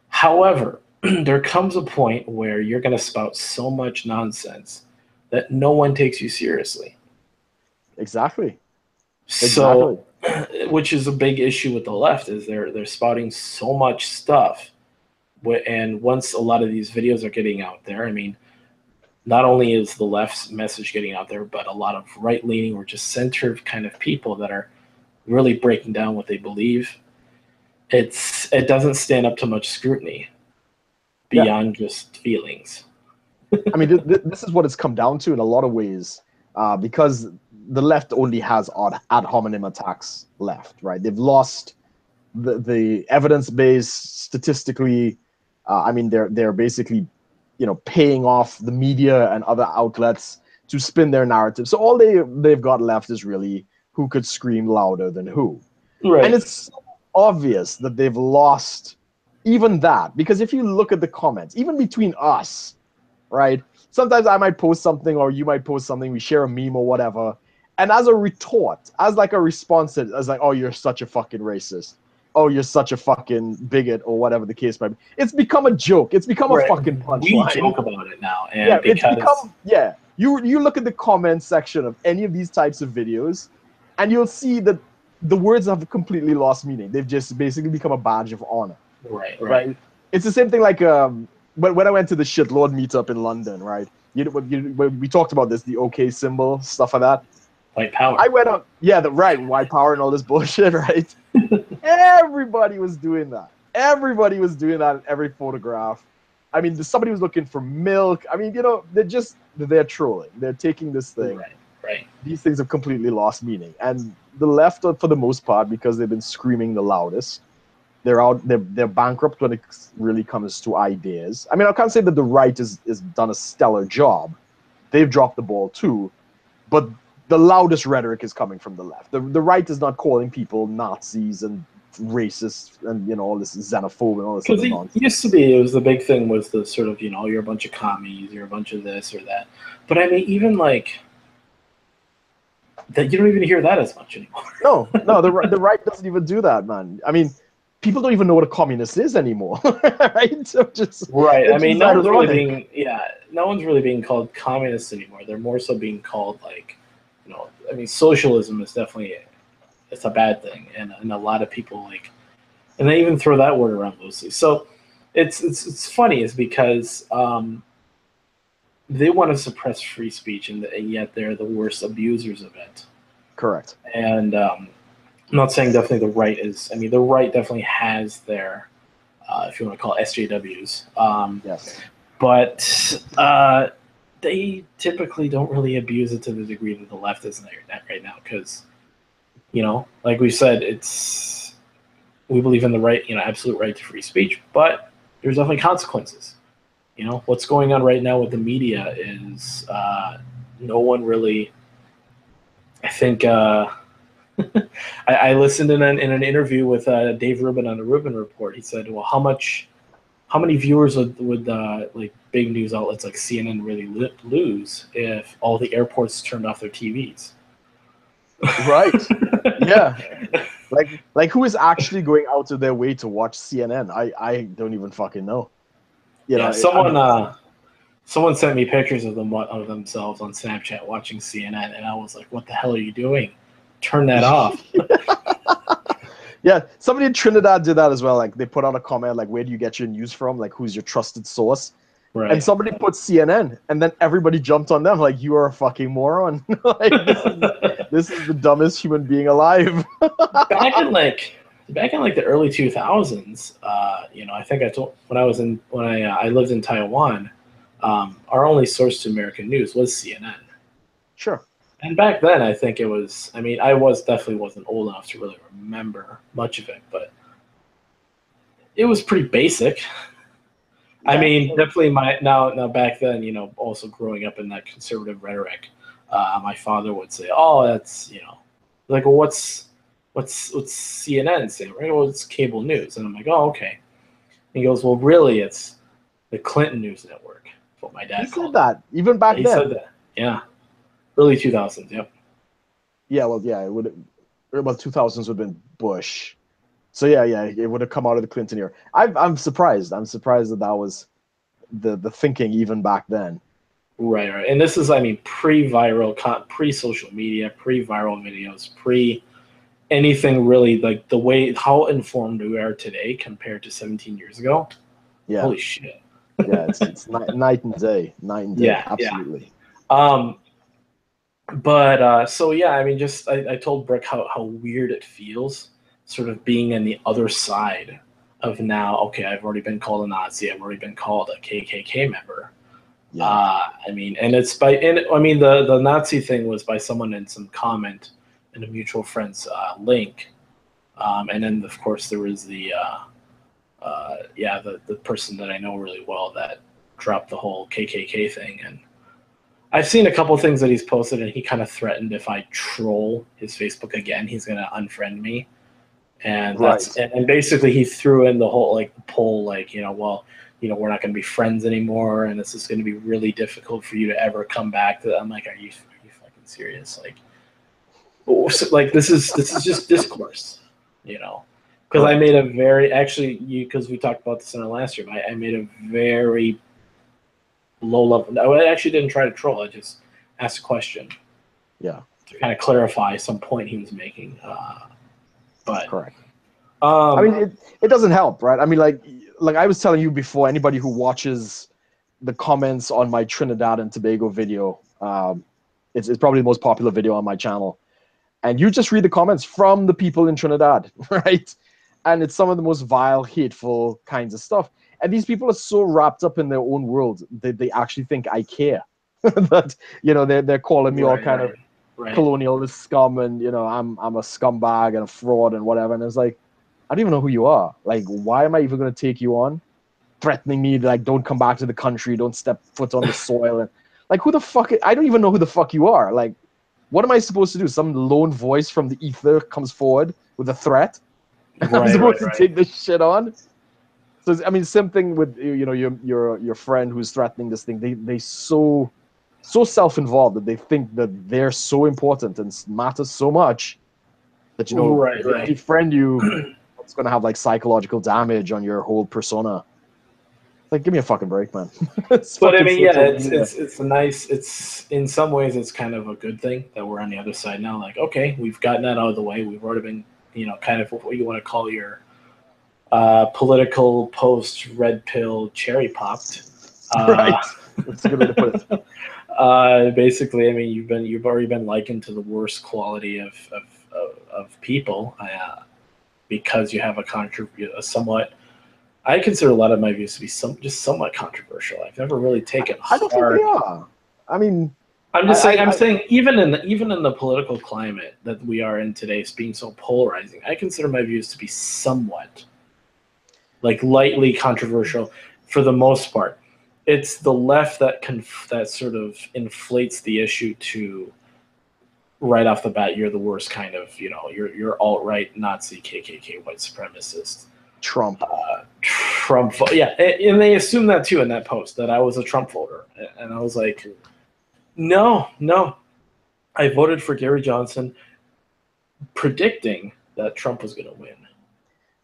S1: However, there comes a point where you're going to spout so much nonsense that no one takes you seriously.
S2: Exactly.
S1: So, which is a big issue with the left, is they're spouting so much stuff, and once a lot of these videos are getting out there, I mean, not only is the left's message getting out there, but a lot of right-leaning or just center kind of people that are really breaking down what they believe. It doesn't stand up to much scrutiny beyond just feelings.
S2: I mean, this is what it's come down to in a lot of ways, because the left only has ad hominem attacks left, right? They've lost the evidence-based, statistically. I mean, they're basically, paying off the media and other outlets to spin their narrative. So all they've got left is really who could scream louder than who.
S1: Right.
S2: And it's obvious that they've lost even that, because if you look at the comments, even between us, right? Sometimes I might post something or you might post something, we share a meme or whatever, and as a retort, as like a response, as like, "Oh, you're such a fucking racist. Oh, you're such a fucking bigot," or whatever the case might be. It's become a joke. It's become a fucking punchline.
S1: We joke about it now. And
S2: it's become, you look at the comment section of any of these types of videos, and you'll see that the words have completely lost meaning. They've just basically become a badge of honor. Right. It's the same thing like when I went to the Shitlord meetup in London, right? We talked about this, the OK symbol, stuff like that.
S1: White power.
S2: I went up, white power and all this bullshit, right? Everybody was doing that. Everybody was doing that in every photograph. I mean, somebody was looking for milk. I mean, they're trolling. They're taking this thing.
S1: Right.
S2: These things have completely lost meaning. And the left, for the most part, because they've been screaming the loudest, they're bankrupt when it really comes to ideas. I mean, I can't say that the right is done a stellar job. They've dropped the ball too. But the loudest rhetoric is coming from the left. The right is not calling people Nazis and racist and, you know, all this xenophobe and all this other nonsense.
S1: Because it used to be, it was the big thing was the sort of, you know, you're a bunch of commies, you're a bunch of this or that. But I mean, even like that, you don't even hear that as much anymore.
S2: No, the right doesn't even do that, man. I mean, people don't even know what a communist is anymore, right? So
S1: right. I mean, no one's really being called communists anymore. They're more so being called like, you know, I mean, socialism is definitely it's a bad thing, and a lot of people like, and they even throw that word around loosely. So it's funny is because they want to suppress free speech, and yet they're the worst abusers of it.
S2: Correct.
S1: And I'm not saying definitely the right is. I mean, the right definitely has their, if you want to call it SJWs.
S2: Yes.
S1: But they typically don't really abuse it to the degree that the left is right now, because, you know, like we said, we believe in the right, you know, absolute right to free speech, but there's definitely consequences. You know, what's going on right now with the media is no one really, I think, I listened in an interview with Dave Rubin on the Rubin Report. He said, well, how many viewers would like big news outlets like CNN really lose if all the airports turned off their TVs?
S2: Right. Yeah. Like who is actually going out of their way to watch CNN? I don't even fucking know. You know,
S1: someone sent me pictures of themselves on Snapchat watching CNN, and I was like, "What the hell are you doing? Turn that off."
S2: Yeah, somebody in Trinidad did that as well. Like they put out a comment like, "Where do you get your news from? Like, who's your trusted source?" Right. And somebody put CNN, and then everybody jumped on them like, "You are a fucking moron! Like, this is the dumbest human being alive."
S1: back in like the early 2000s, you know, I think when I lived in Taiwan, our only source to American news was CNN.
S2: Sure.
S1: And back then, I think it was. I mean, I definitely wasn't old enough to really remember much of it, but it was pretty basic. Yeah. I mean, definitely now back then, you know, also growing up in that conservative rhetoric, my father would say, "Oh, that's, you know, like, well, what's CNN saying?" Right? Well, it's cable news, and I'm like, "Oh, okay." And he goes, "Well, really, it's the Clinton News Network." That's what my dad called
S2: it. That even back then. He
S1: said that, yeah. Early 2000s, yep.
S2: Yeah, well, yeah, it would. About 2000s would have been Bush, so yeah, it would have come out of the Clinton era. I'm surprised. I'm surprised that was the thinking even back then.
S1: Right, and this is, I mean, pre-viral, pre-social media, pre-viral videos, anything really, like the way how informed we are today compared to 17 years ago.
S2: Yeah.
S1: Holy shit.
S2: Yeah, it's night and day. Night and day. Yeah, absolutely.
S1: Yeah. But so yeah, I mean, just I told Brook how weird it feels, sort of being in the other side of now. Okay, I've already been called a Nazi. I've already been called a KKK member. Yeah. I mean, and the Nazi thing was by someone in some comment in a mutual friend's link, and then of course there was the person that I know really well that dropped the whole KKK thing. And I've seen a couple things that he's posted, and he kind of threatened if I troll his Facebook again, he's going to unfriend me. And that's and basically he threw in the whole like poll, like, you know, well, you know, we're not going to be friends anymore, and this is going to be really difficult for you to ever come back to that. I'm like, are you fucking serious? Like this is just discourse, you know? Because I made a very because we talked about this in our last year, I made a very low level. I actually didn't try to troll. I just asked a question.
S2: Yeah.
S1: To kind of clarify some point he was making. But
S2: correct. I mean, it doesn't help, right? I mean, like I was telling you before, anybody who watches the comments on my Trinidad and Tobago video, it's probably the most popular video on my channel. And you just read the comments from the people in Trinidad, right? And it's some of the most vile, hateful kinds of stuff. And these people are so wrapped up in their own world that they actually think I care. That, you know, they're calling me all kind of colonialist scum, and, you know, I'm a scumbag and a fraud and whatever. And it's like, I don't even know who you are. Like, why am I even going to take you on? Threatening me, like, don't come back to the country, don't step foot on the soil. And like, who the fuck? I don't even know who the fuck you are. Like, what am I supposed to do? Some lone voice from the ether comes forward with a threat.
S1: Right,
S2: I'm supposed
S1: right,
S2: to take this shit on. So I mean, same thing with your friend who's threatening this thing. They so self-involved that they think that they're so important and matter so much that
S1: Right,
S2: if they befriend you, it's gonna have like psychological damage on your whole persona. Like, give me a fucking break, man.
S1: But I mean, yeah, it's a nice. It's in some ways it's kind of a good thing that we're on the other side now. Like, okay, we've gotten that out of the way. We've already been, kind of what you want to call your political post red pill cherry popped.
S2: Right. That's a good way to put
S1: it. Basically, I mean, you've already been likened to the worst quality of people because you have a somewhat. I consider a lot of my views to be just somewhat controversial. I've never really taken.
S2: I don't think they are. I mean,
S1: I'm just saying. I'm saying even in the political climate that we are in today, being so polarizing, I consider my views to be somewhat, like, lightly controversial for the most part. It's the left that sort of inflates the issue to right off the bat. You're the worst kind of, you're alt-right Nazi KKK white supremacist.
S2: Trump,
S1: yeah, and they assumed that too in that post that I was a Trump voter, and I was like, no, I voted for Gary Johnson, predicting that Trump was going to win.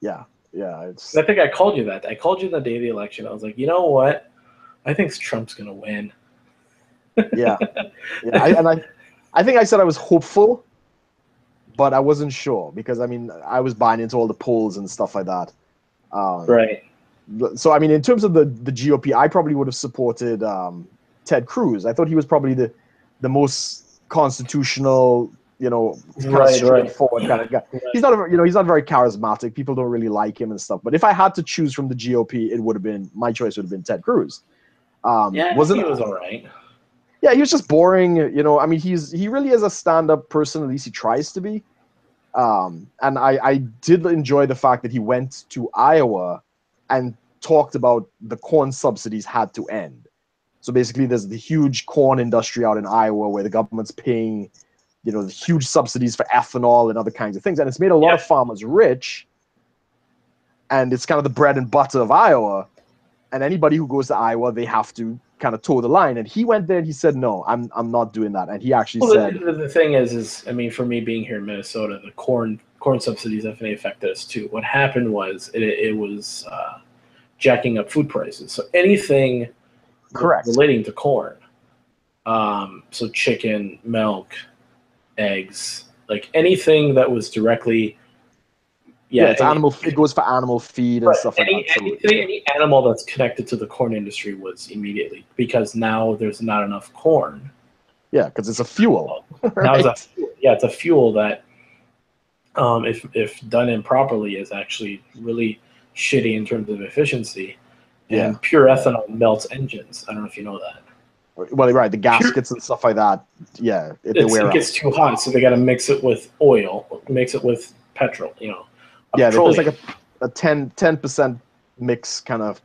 S2: Yeah.
S1: I think I called you that. I called you the day of the election. I was like, you know what? I think Trump's going to win.
S2: Yeah. I think I said I was hopeful, but I wasn't sure because I mean I was buying into all the polls and stuff like that.
S1: Right.
S2: So I mean, in terms of the GOP, I probably would have supported Ted Cruz. I thought he was probably the most constitutional, kind of straightforward kind of guy. Right. He's not very charismatic. People don't really like him and stuff. But if I had to choose from the GOP, my choice would have been Ted Cruz.
S1: He was all right.
S2: Yeah, he was just boring. I mean, he really is a stand-up person. At least he tries to be. And I did enjoy the fact that he went to Iowa and talked about the corn subsidies had to end. So basically, there's the huge corn industry out in Iowa where the government's paying, the huge subsidies for ethanol and other kinds of things. And it's made a lot of farmers rich. And it's kind of the bread and butter of Iowa. And anybody who goes to Iowa, they have to kind of toe the line. And he went there and he said, no, I'm not doing that. And he actually said...
S1: The thing is, I mean, for me being here in Minnesota, the corn subsidies definitely affected us too. What happened was it was jacking up food prices. So anything relating to corn, so chicken, milk, eggs, like anything that was directly...
S2: it's animal. It goes for animal feed and stuff like that.
S1: Any animal that's connected to the corn industry was immediately, because now there's not enough corn.
S2: Yeah, because it's a fuel.
S1: Right? Now it's a fuel that, if done improperly, is actually really shitty in terms of efficiency. And pure ethanol melts engines. I don't know if you know that.
S2: Well, right, the gaskets and stuff like that. Yeah,
S1: it gets too hot, so they got to mix it with oil, mix it with petrol.
S2: There's like a 10% mix kind of.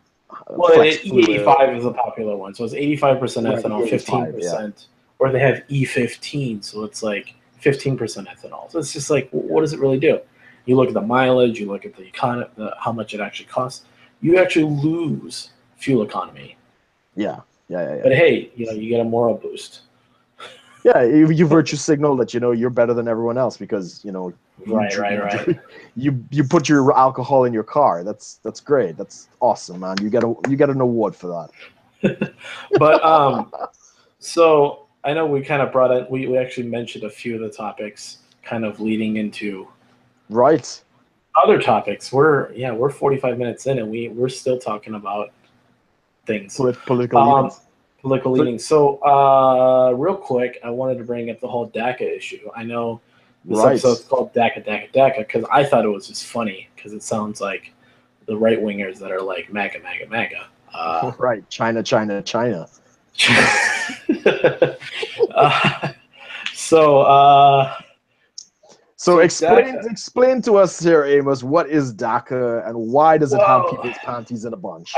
S1: Well, 85 is a popular one, so it's 85% ethanol, 15%, or they have E15, so it's like 15% ethanol. So it's just like, what does it really do? You look at the mileage, you look at the economy, how much it actually costs. You actually lose fuel economy.
S2: Yeah.
S1: But hey, you get a moral boost.
S2: Yeah, you virtue signal that you're better than everyone else because
S1: right.
S2: You put your alcohol in your car. That's great. That's awesome, man. You get an award for that.
S1: But so I know we kind of brought in. We actually mentioned a few of the topics, kind of leading into other topics. We're 45 minutes in, and we're still talking about things. Political leanings. So, real quick, I wanted to bring up the whole DACA issue. I know this episode's called DACA DACA DACA because I thought it was just funny because it sounds like the right wingers that are like MAGA MAGA MAGA.
S2: Right, China. So explain to us here, Amos, what is DACA and why does it have people's panties in a bunch?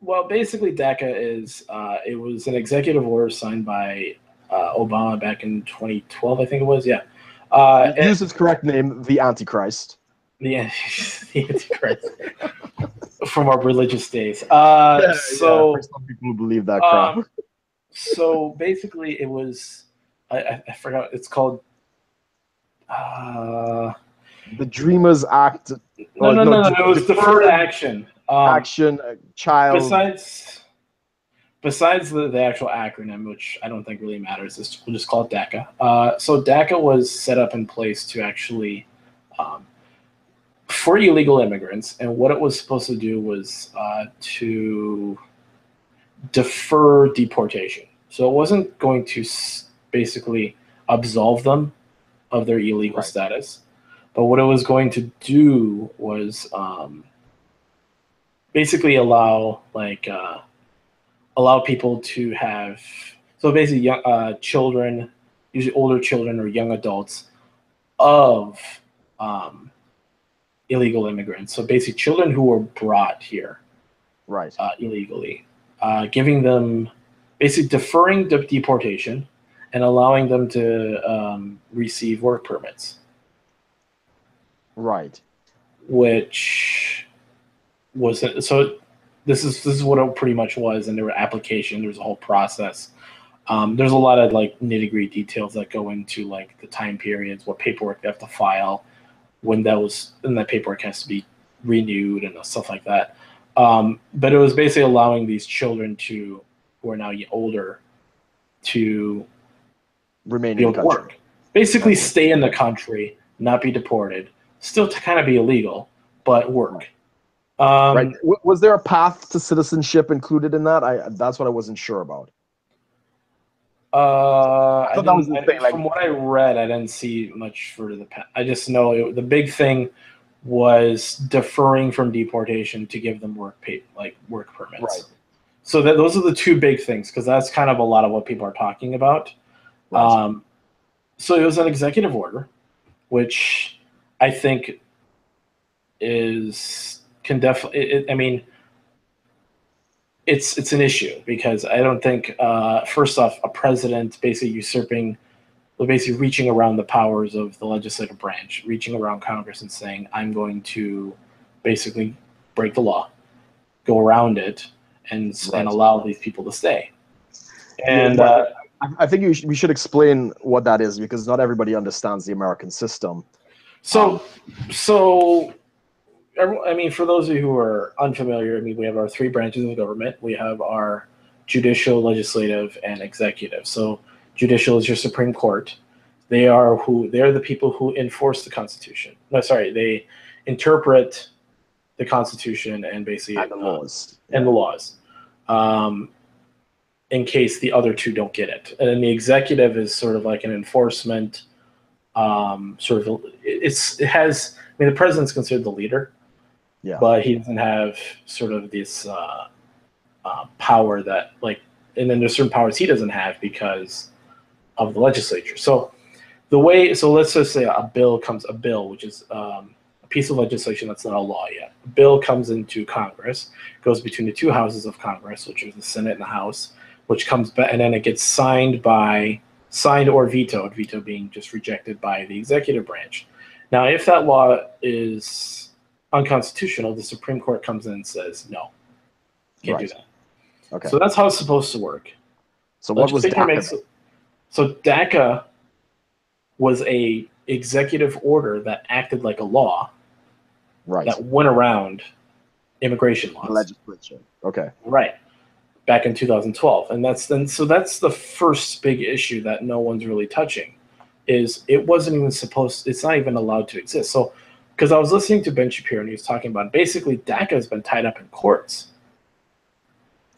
S1: Well, basically, DACA is it was an executive order signed by Obama back in 2012, I think it was. Yeah.
S2: Use his correct name, the Antichrist.
S1: The Antichrist from our religious days.
S2: For some people who believe that crap.
S1: So basically, it was I forgot. It's called
S2: the Dreamers Act.
S1: No. It was deferred action.
S2: Child.
S1: Besides the actual acronym, which I don't think really matters, we'll just call it DACA. So DACA was set up in place to actually for illegal immigrants, and what it was supposed to do was to defer deportation. So it wasn't going to basically absolve them of their illegal status, but what it was going to do was basically allow people to have, so basically young, children, usually older children or young adults of illegal immigrants. So basically children who were brought here illegally, giving them, basically deferring the deportation and allowing them to receive work permits.
S2: Right.
S1: Which was, so this is what it pretty much was, and there were application, there's a whole process. There's a lot of like nitty-gritty details that go into like the time periods, what paperwork they have to file, when that paperwork has to be renewed and stuff like that. But it was basically allowing these children who are now older to
S2: remain in the country.
S1: Work. Basically stay in the country, not be deported, still to kind of be illegal, but work.
S2: Right. Was there a path to citizenship included in that? That's what I wasn't sure about.
S1: From what I read, I didn't see much further the path. I just know the big thing was deferring from deportation to give them work permits. Right. So those are the two big things, because that's kind of a lot of what people are talking about. Right. So it was an executive order, which I think can definitely. I mean, it's an issue, because I don't think first off, a president basically reaching around the powers of the legislative branch, reaching around Congress and saying, I'm going to basically break the law, go around it, and allow these people to stay. And
S2: I think we should explain what that is, because not everybody understands the American system.
S1: So I mean, for those of you who are unfamiliar, I mean, we have our three branches of government. We have our judicial, legislative, and executive. So judicial is your Supreme Court. They're the people who enforce the Constitution. No, sorry, they interpret the Constitution and basically
S2: the laws.
S1: And the laws. In case the other two don't get it. And then the executive is sort of like an enforcement the president's considered the leader. Yeah. But he doesn't have sort of this power that, like, and then there's certain powers he doesn't have because of the legislature. So let's just say a bill, which is a piece of legislation that's not a law yet. A bill comes into Congress, goes between the two houses of Congress, which is the Senate and the House, which comes back, and then it gets signed or vetoed, veto being just rejected by the executive branch. Now, if that law is unconstitutional, the Supreme Court comes in and says, no, can't do that. Okay. So that's how it's supposed to work.
S2: So what was DACA?
S1: So DACA was a executive order that acted like a law that went around immigration laws.
S2: The legislature. Okay.
S1: Right. Back in 2012. And that's the first big issue that no one's really touching, is it wasn't even it's not even allowed to exist. So, because I was listening to Ben Shapiro and he was talking about basically DACA has been tied up in courts.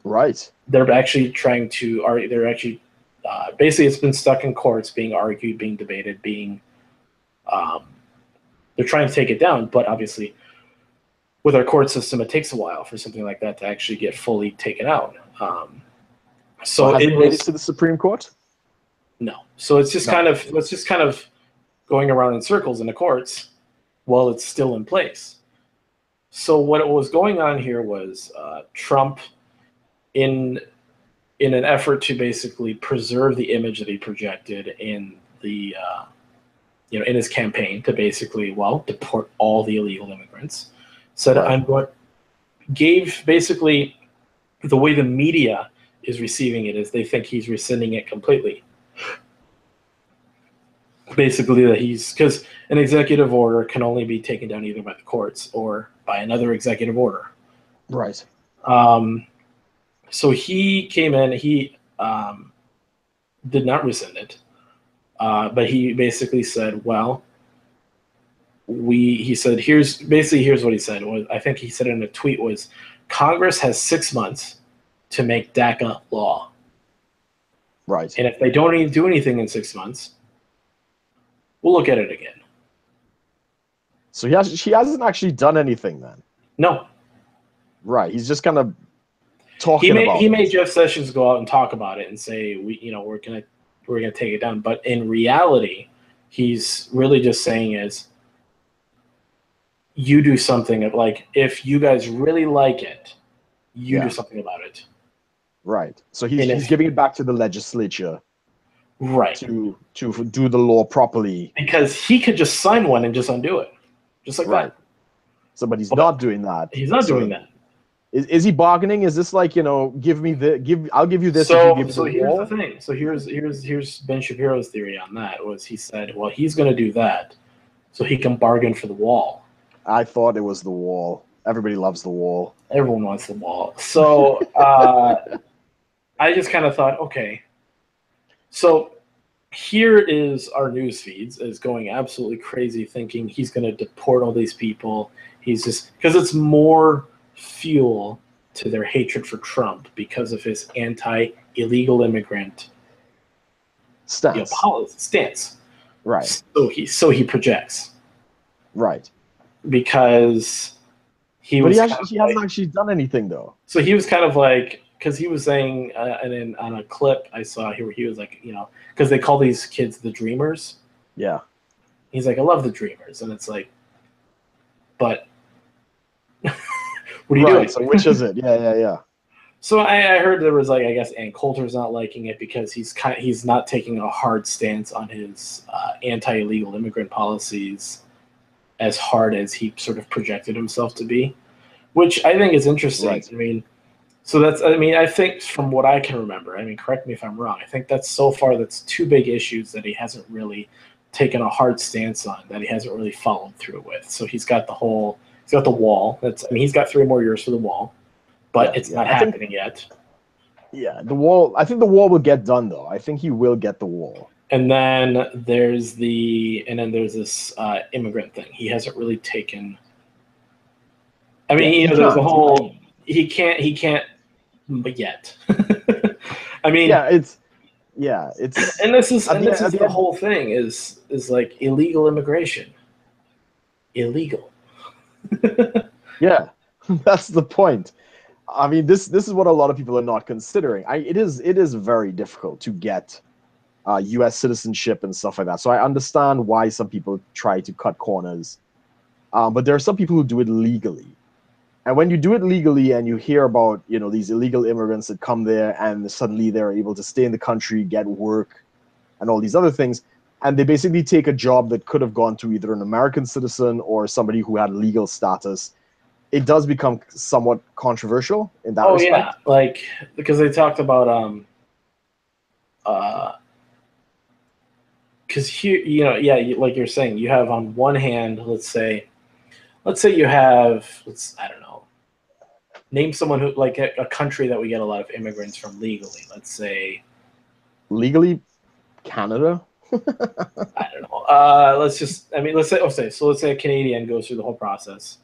S2: Right.
S1: They're actually trying to argue. They're actually basically it's been stuck in courts, being argued, being debated, they're trying to take it down. But obviously, with our court system, it takes a while for something like that to actually get fully taken out.
S2: So has it made it to the Supreme Court?
S1: No. So it's just kind of going around in circles in the courts while it's still in place. So what was going on here was Trump, in in an effort to basically preserve the image that he projected in the in his campaign to basically deport all the illegal immigrants. Said gave basically the way the media is receiving it is they think he's rescinding it completely. Basically, that because an executive order can only be taken down either by the courts or by another executive order.
S2: Right.
S1: So he came in. He did not rescind it, but he basically said, "Well, he said here's what he said was I think he said in a tweet was Congress has 6 months to make DACA law.
S2: Right.
S1: And if they don't even do anything in 6 months, we'll look at it again."
S2: So she hasn't actually done anything then.
S1: No.
S2: Right. He's just kind of talking about it.
S1: He made Jeff Sessions go out and talk about it and say we're gonna take it down. But in reality, he's really just saying is you do something like if you guys really like it, you do something about it.
S2: Right. So he's giving it back to the legislature.
S1: Right.
S2: To do the law properly.
S1: Because he could just sign one and just undo it. Just like that.
S2: So but he's not doing that.
S1: He's not doing that.
S2: Is he bargaining? Is this like, I'll give you this
S1: so,
S2: if you give
S1: so
S2: me the
S1: here's
S2: wall?
S1: the thing. So here's Ben Shapiro's theory on that was he said, well, he's gonna do that so he can bargain for the wall.
S2: I thought it was the wall. Everybody loves the wall.
S1: Everyone wants the wall. So I just kind of thought, okay. So here is our news feeds is going absolutely crazy thinking he's going to deport all these people. He's just because it's more fuel to their hatred for Trump because of his anti-illegal immigrant stance.
S2: Right.
S1: So he projects.
S2: Right.
S1: Because he hasn't
S2: actually done anything though.
S1: So he was kind of like, because he was saying, and then on a clip I saw here, he was like, because they call these kids the dreamers.
S2: Yeah.
S1: He's like, I love the dreamers, and it's like, but what are you doing?
S2: So which is it? Yeah.
S1: So I heard there was like, I guess Ann Coulter's not liking it because he's not taking a hard stance on his anti-illegal immigrant policies as hard as he sort of projected himself to be, which I think is interesting. Right. I mean, I think from what I can remember, correct me if I'm wrong, I think that's two big issues that he hasn't really taken a hard stance on, that he hasn't really followed through with. So he's got the wall. He's got 3 more years for the wall, but it's not happening yet.
S2: Yeah, the wall. I think the wall will get done though. I think he will get the wall.
S1: And then there's this immigrant thing. He hasn't really taken. There's the whole. He can't, but yet.
S2: it's.
S1: And this is the whole thing is like illegal immigration. Illegal.
S2: Yeah, that's the point. This is what a lot of people are not considering. It is very difficult to get U.S. citizenship and stuff like that. So I understand why some people try to cut corners, but there are some people who do it legally. And when you do it legally and you hear about, these illegal immigrants that come there and suddenly they're able to stay in the country, get work and all these other things, and they basically take a job that could have gone to either an American citizen or somebody who had legal status, it does become somewhat controversial in that respect.
S1: Oh, yeah. Because they talked about, because here, like you're saying, you have on one hand, let's say you have, I don't know, name someone who, like a country that we get a lot of immigrants from legally. Let's say.
S2: Legally, Canada?
S1: I don't know. Let's say a Canadian goes through the whole process,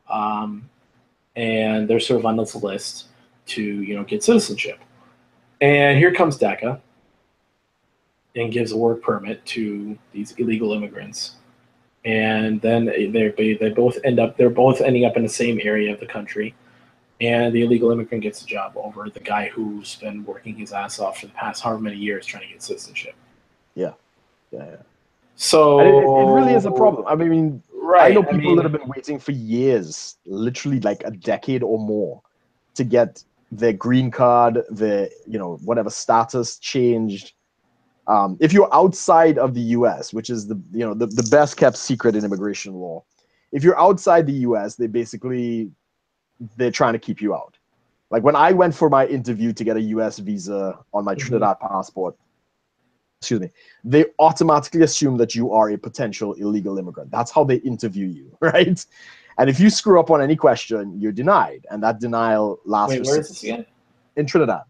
S1: and they're sort of on this list to, get citizenship. And here comes DACA and gives a work permit to these illegal immigrants. And then they're both ending up in the same area of the country, and the illegal immigrant gets a job over the guy who's been working his ass off for the past however many years trying to get citizenship.
S2: Yeah.
S1: So
S2: it really is a problem.
S1: right?
S2: I know people that have been waiting for years, literally like a decade or more, to get their green card, their whatever status changed. If you're outside of the U.S., which is the best kept secret in immigration law, if you're outside the U.S., they're trying to keep you out. Like when I went for my interview to get a U.S. visa on my Trinidad passport, they automatically assume that you are a potential illegal immigrant. That's how they interview you, right? And if you screw up on any question, you're denied, and that denial lasts.
S1: Wait, where is this again?
S2: In Trinidad.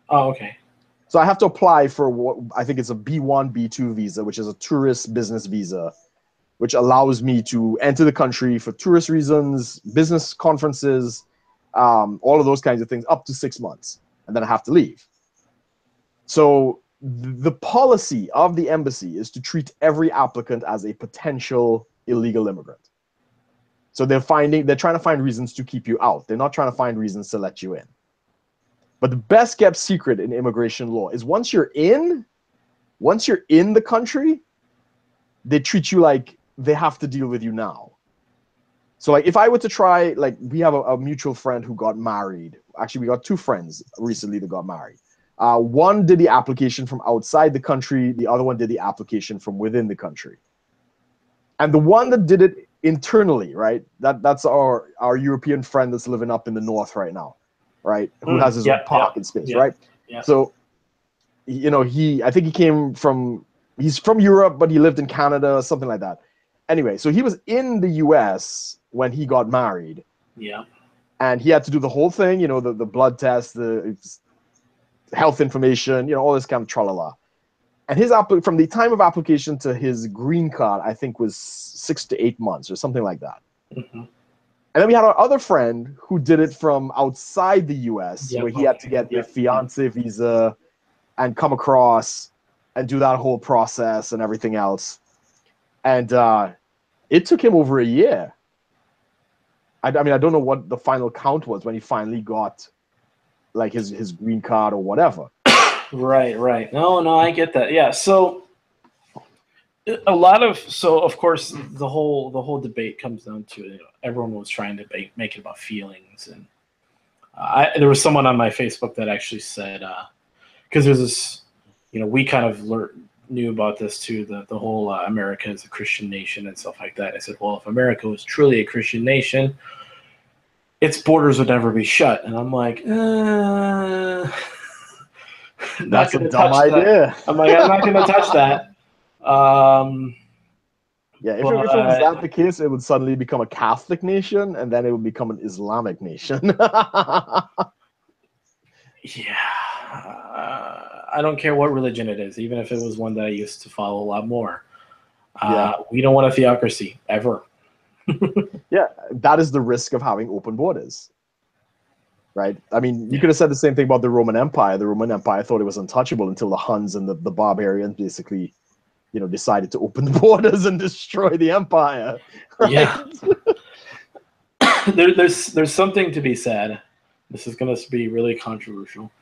S1: Oh, okay.
S2: So I have to apply for what I think it's a B1, B2 visa, which is a tourist business visa, which allows me to enter the country for tourist reasons, business conferences, all of those kinds of things, up to 6 months, and then I have to leave. So the policy of the embassy is to treat every applicant as a potential illegal immigrant. So they're trying to find reasons to keep you out. They're not trying to find reasons to let you in. But the best kept secret in immigration law is once you're in the country, they treat you like they have to deal with you now. So like if I were to try, like we have a mutual friend who got married. Actually, we got two friends recently that got married. One did the application from outside the country. The other one did the application from within the country. And the one that did it internally, right? That's our European friend that's living up in the north right now, right? Who has his own parking space, right?
S1: Yeah.
S2: So, I think he's from Europe, but he lived in Canada, something like that. Anyway, so he was in the US when he got married.
S1: Yeah.
S2: And he had to do the whole thing, the blood test, the health information, all this kind of tralala. And from the time of application to his green card, I think was 6 to 8 months or something like that.
S1: Mm-hmm.
S2: And then we had our other friend who did it from outside the US, where he had to get a fiance visa and come across and do that whole process and everything else. And it took him over a year. I don't know what the final count was when he finally got like his green card or whatever.
S1: Right. No, I get that. Yeah. So of course the whole debate comes down to everyone was trying to make it about feelings, and there was someone on my Facebook that actually said because there's this, we kind of knew about this too, the whole America is a Christian nation and stuff like that. I said, well, if America was truly a Christian nation, its borders would never be shut. And I'm like,
S2: that's a dumb idea.
S1: I'm like, I'm not going to touch that.
S2: If it was that the case, it would suddenly become a Catholic nation, and then it would become an Islamic nation.
S1: I don't care what religion it is, even if it was one that I used to follow a lot more. We don't want a theocracy, ever.
S2: Yeah, that is the risk of having open borders. Right? I mean, you could have said the same thing about the Roman Empire. The Roman Empire thought it was untouchable until the Huns and the barbarians basically, decided to open the borders and destroy the empire. Right?
S1: Yeah. There's something to be said. This is going to be really controversial.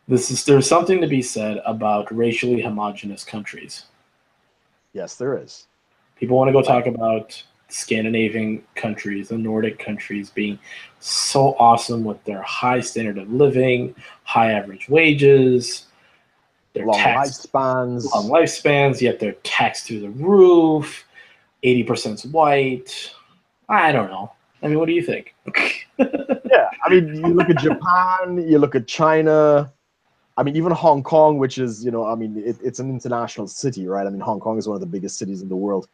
S1: There's something to be said about racially homogenous countries.
S2: Yes, there is.
S1: People want to go talk about Scandinavian countries, the Nordic countries being so awesome with their high standard of living, high average wages, their
S2: long lifespans,
S1: yet they're taxed through the roof, 80% white. I don't know. I mean, what do you think?
S2: Yeah, I mean, you look at Japan, you look at China. I mean, even Hong Kong, which is, it's an international city, right? I mean, Hong Kong is one of the biggest cities in the world.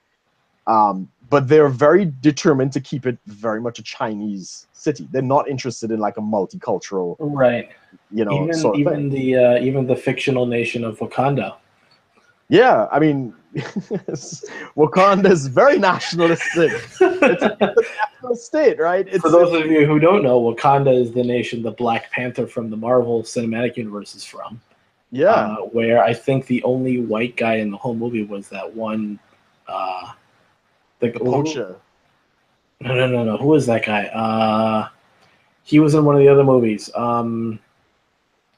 S2: But they're very determined to keep it very much a Chinese city. They're not interested in like a multicultural,
S1: right?
S2: Sort of
S1: thing. Even the fictional nation of Wakanda.
S2: Yeah, I mean, Wakanda is very nationalistic. It's a national state, right?
S1: For those of you who don't know, Wakanda is the nation the Black Panther from the Marvel Cinematic Universe is from.
S2: Yeah.
S1: Where I think the only white guy in the whole movie was that one. The
S2: poacher.
S1: No. Who is that guy? He was in one of the other movies.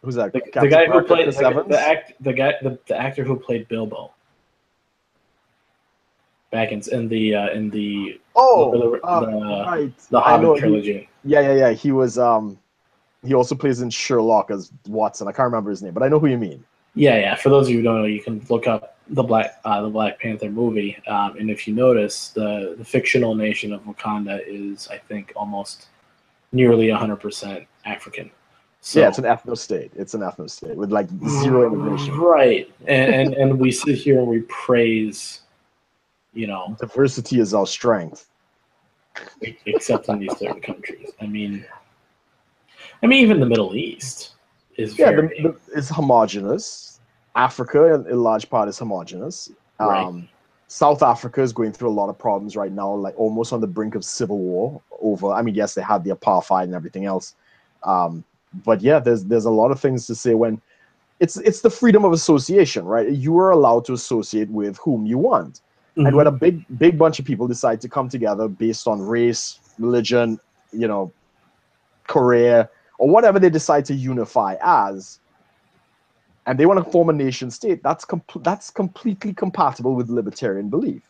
S2: Who's that?
S1: The guy who played the actor who played Bilbo. Back in the
S2: right.
S1: the Hobbit trilogy.
S2: Yeah. He was He also plays in Sherlock as Watson. I can't remember his name, but I know who you mean.
S1: Yeah. For those of you who don't know, you can look up the Black Panther movie, and if you notice, the fictional nation of Wakanda is, I think, almost nearly 100% African. So,
S2: yeah, it's an ethno state. It's an ethno state with like zero immigration.
S1: Right, and we sit here and we praise,
S2: diversity is our strength.
S1: Except in these certain countries. I mean, even the Middle East is
S2: it's homogenous. Africa, in large part, is homogenous.
S1: Right.
S2: South Africa is going through a lot of problems right now, like almost on the brink of civil war over. I mean, yes, they had the apartheid and everything else, but yeah, there's a lot of things to say when it's the freedom of association, right? You are allowed to associate with whom you want. Mm-hmm. And when a big bunch of people decide to come together based on race, religion, career, or whatever they decide to unify as, and they want to form a nation state, that's completely compatible with libertarian belief.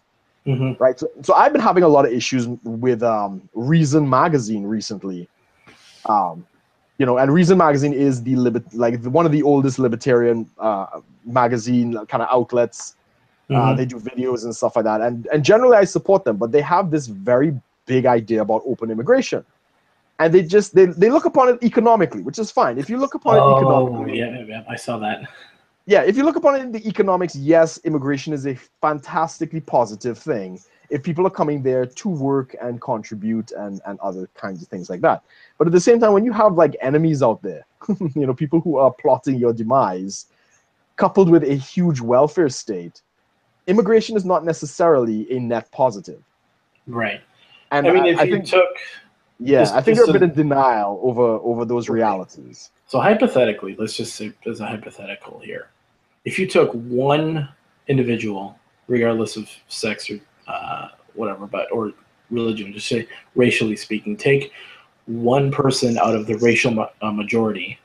S2: Mm-hmm. Right? So I've been having a lot of issues with Reason magazine recently. And Reason magazine is one of the oldest libertarian magazine kind of outlets. Mm-hmm. They do videos and stuff like that, and generally I support them, but they have this very big idea about open immigration, and they look upon it economically, which is fine. If you look upon it economically,
S1: yeah, I saw that.
S2: Yeah, if you look upon it in the economics, yes, immigration is a fantastically positive thing if people are coming there to work and contribute and other kinds of things like that. But at the same time, when you have like enemies out there, people who are plotting your demise, coupled with a huge welfare state, immigration is not necessarily a net positive.
S1: Right.
S2: And I think they're a bit in denial over those realities.
S1: So hypothetically, let's just say there's a hypothetical here. If you took one individual, regardless of sex or whatever, or religion, just say racially speaking, take one person out of the racial majority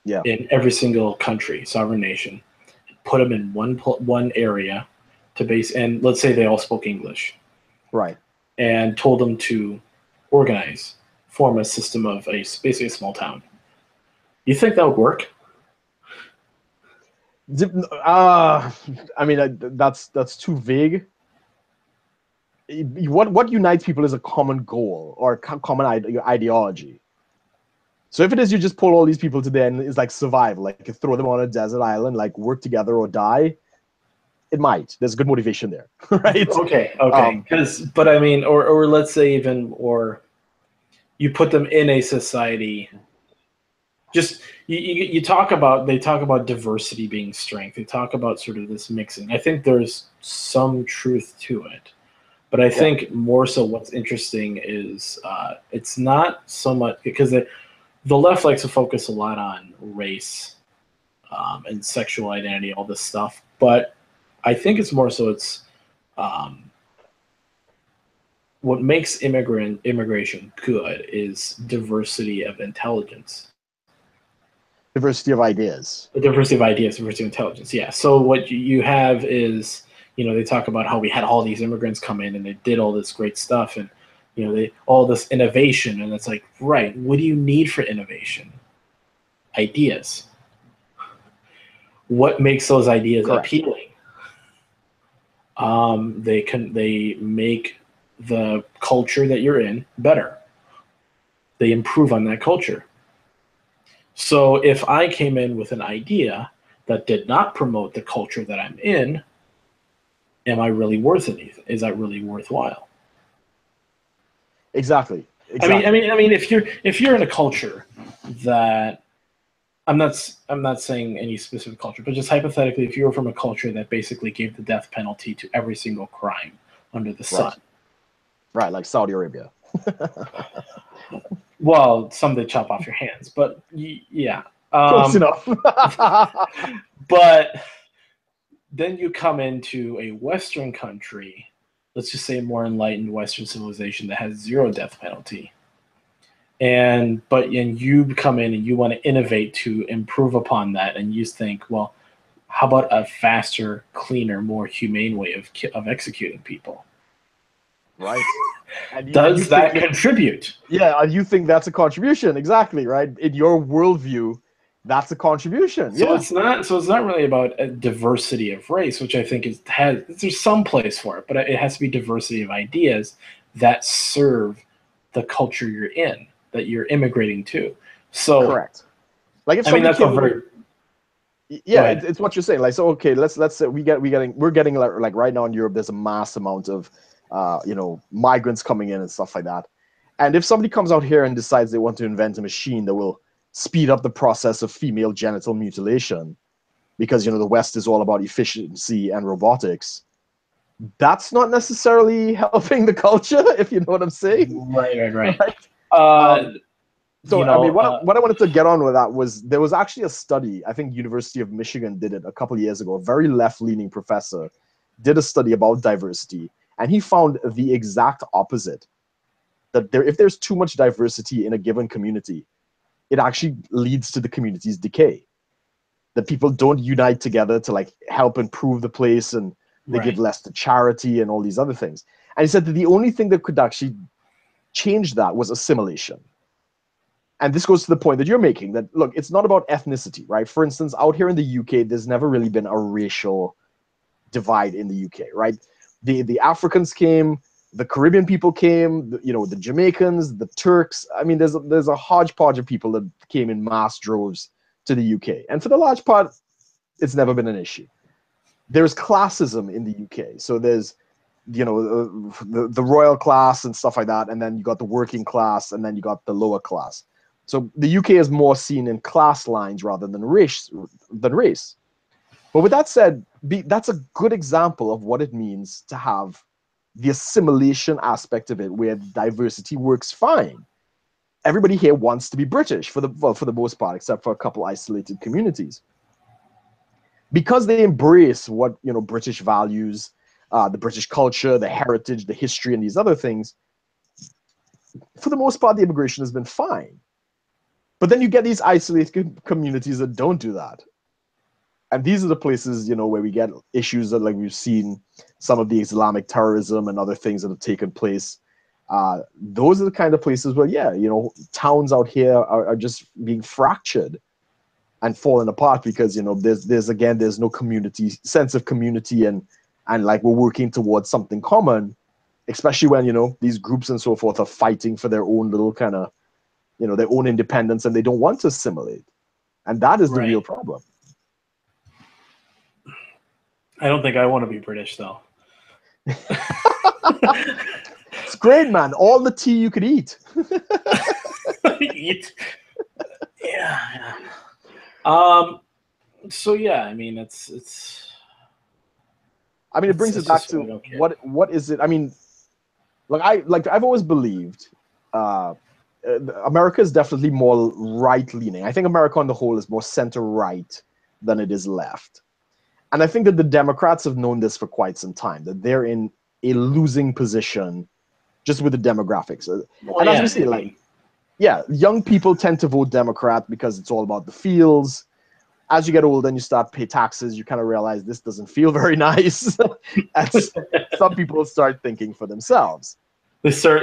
S1: in every single country, sovereign nation, put them in one area to base, and let's say they all spoke English.
S2: Right.
S1: And told them to form a system of basically a small town. You think that would work?
S2: I mean, that's too vague. What unites people is a common goal or a common ideology. So if it is you just pull all these people together and it's like survival, like you throw them on a desert island, like work together or die, it might. There's good motivation there, right?
S1: Okay. But I mean, or let's say or you put them in a society. Just they talk about diversity being strength. They talk about sort of this mixing. I think there's some truth to it, but I think more so what's interesting is it's not so much because the left likes to focus a lot on race and sexual identity, all this stuff. But I think it's more so it's what makes immigration good is diversity of intelligence.
S2: Diversity of ideas.
S1: Diversity of ideas, diversity of intelligence. Yeah. So what you have is, they talk about how we had all these immigrants come in and they did all this great stuff and, all this innovation. And it's like, right, what do you need for innovation? Ideas. What makes those ideas appealing? They make the culture that you're in better. They improve on that culture. So if I came in with an idea that did not promote the culture that I'm in, am I really worth anything? Is that really worthwhile?
S2: Exactly.
S1: I mean, if you're in a culture that I'm not saying any specific culture, but just hypothetically, if you were from a culture that basically gave the death penalty to every single crime under the sun,
S2: right, like Saudi Arabia.
S1: Well, some they chop off your hands, but yeah.
S2: Close enough.
S1: But then you come into a Western country, let's just say a more enlightened Western civilization that has zero death penalty. And you come in and you want to innovate to improve upon that, and you think, well, how about a faster, cleaner, more humane way of executing people?
S2: right? And
S1: Does that contribute?
S2: Yeah, you think that's a contribution, exactly, right? In your worldview, that's a contribution.
S1: So it's not. So it's not really about a diversity of race, which I think there's some place for it, but it has to be diversity of ideas that serve the culture you're in, that you're immigrating to. So
S2: correct. Like if
S1: I mean, that's a very
S2: it's what you're saying. Like, so okay, let's say we're getting like right now in Europe, there's a mass amount of migrants coming in and stuff like that. And if somebody comes out here and decides they want to invent a machine that will speed up the process of female genital mutilation, because the West is all about efficiency and robotics, that's not necessarily helping the culture, if you know what I'm saying.
S1: Right.
S2: So I mean, what I wanted to get on with that was there was actually a study. I think University of Michigan did it a couple of years ago. A very left-leaning professor did a study about diversity, and he found the exact opposite. That if there's too much diversity in a given community, it actually leads to the community's decay. That people don't unite together to like help improve the place, and they give less to charity and all these other things. And he said that the only thing that could actually change that was assimilation. And this goes to the point that you're making, that look, it's not about ethnicity, right? For instance, out here in the UK, there's never really been a racial divide in the UK, right? The Africans came, the Caribbean people came, the Jamaicans, the Turks. I mean, there's a hodgepodge of people that came in mass droves to the UK. And for the large part, it's never been an issue. There's classism in the UK. So there's, the royal class and stuff like that. And then you got the working class, and then you got the lower class. So the UK is more seen in class lines rather than race. But with that said, that's a good example of what it means to have the assimilation aspect of it, where diversity works fine. Everybody here wants to be British for the most part, except for a couple isolated communities, because they embrace what British values, the British culture, the heritage, the history, and these other things. For the most part, the immigration has been fine. But then you get these isolated communities that don't do that. And these are the places, where we get issues that, like, we've seen some of the Islamic terrorism and other things that have taken place. Those are the kind of places where, towns out here are just being fractured and falling apart because, there's no sense of community, and like we're working towards something common, especially when, these groups and so forth are fighting for their own little kind of, their own independence, and they don't want to assimilate. And that is the real problem.
S1: I don't think I want to be British, though.
S2: It's great, man. All the tea you could eat.
S1: Yeah. So yeah, I mean, it's.
S2: I mean, it brings us back to what is it? I mean, I've always believed. America is definitely more right-leaning. I think America on the whole is more center-right than it is left. And I think that the Democrats have known this for quite some time, that they're in a losing position just with the demographics. As we see, young people tend to vote Democrat because it's all about the feels. As you get older and you start to pay taxes, you kind of realize this doesn't feel very nice. And some people start thinking for themselves.
S1: They start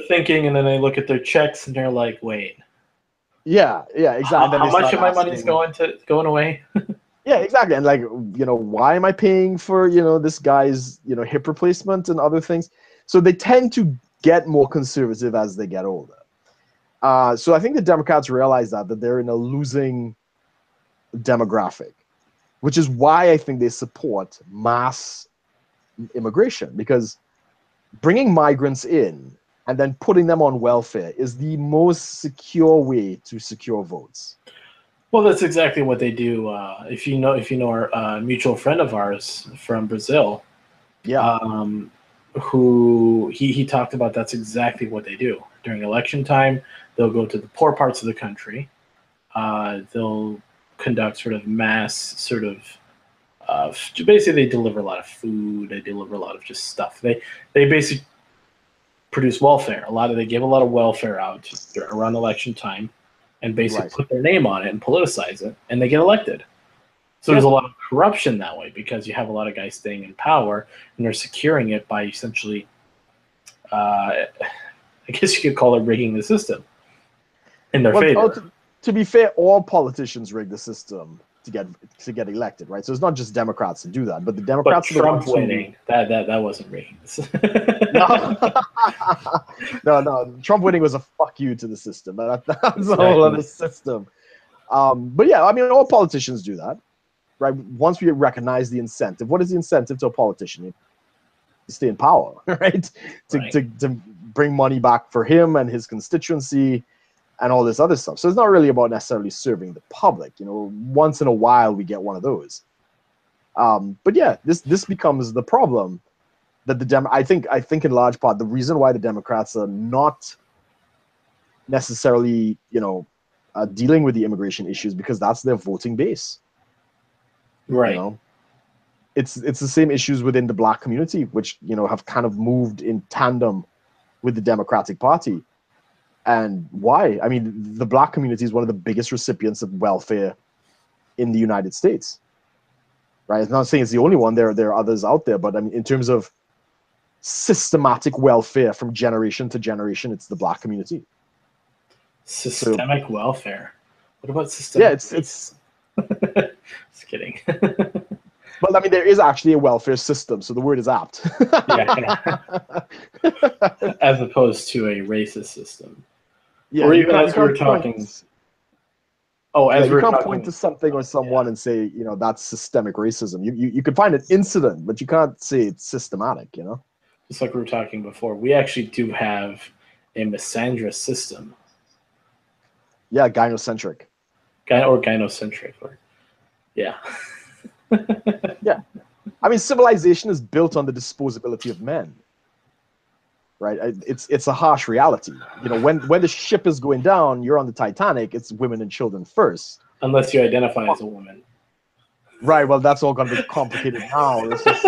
S1: thinking, and then they look at their checks, and they're like, "Wait,
S2: yeah, exactly."
S1: How much of my money's going away?"
S2: Yeah, exactly. And why am I paying for this guy's hip replacement and other things? So they tend to get more conservative as they get older. So I think the Democrats realize that they're in a losing demographic, which is why I think they support mass immigration, because bringing migrants in and then putting them on welfare is the most secure way to secure votes.
S1: Well, that's exactly what they do. If you know our mutual friend of ours from Brazil, who he talked about, that's exactly what they do during election time. They'll go to the poor parts of the country. They'll conduct sort of mass sort of. Basically, they deliver a lot of food. They deliver a lot of just stuff. They basically produce welfare. They give a lot of welfare out around election time, and basically put their name on it and politicize it, and they get elected. So there's a lot of corruption that way, because you have a lot of guys staying in power, and they're securing it by essentially I guess you could call it rigging the system in their favor.
S2: To be fair, all politicians rig the system to get elected, right? So it's not just Democrats to do that, but the Democrats.
S1: But Trump winning, that wasn't rigging.
S2: No. Trump winning was a fuck you to the system. That's a whole other system. But yeah, I mean, all politicians do that, right? Once we recognize the incentive, what is the incentive to a politician? You stay in power, right? To bring money back for him and his constituency and all this other stuff. So it's not really about necessarily serving the public. Once in a while we get one of those. But yeah, this becomes the problem that I think in large part the reason why the Democrats are not necessarily dealing with the immigration issues, because that's their voting base.
S1: Right.
S2: It's the same issues within the Black community, which have kind of moved in tandem with the Democratic Party. And why? I mean, the Black community is one of the biggest recipients of welfare in the United States, right? I'm not saying it's the only one. There are others out there, but I mean, in terms of systematic welfare from generation to generation, it's the Black community.
S1: Systemic welfare. What about systemic?
S2: Yeah, it's.
S1: Just kidding.
S2: Well, I mean, there is actually a welfare system, so the word is apt.
S1: Yeah. As opposed to a racist system.
S2: Yeah,
S1: or even as we were talking.
S2: You can't point to something or someone and say, that's systemic racism. You could find an incident, but you can't say it's systematic,
S1: Just like we were talking before, we actually do have a misandrist system.
S2: Yeah, gynocentric.
S1: Gynocentric. Yeah.
S2: Yeah. I mean, civilization is built on the disposability of men. Right? It's a harsh reality. When the ship is going down, you're on the Titanic, it's women and children first.
S1: Unless you identify as a woman.
S2: Right, well, that's all going to be complicated now. It's just,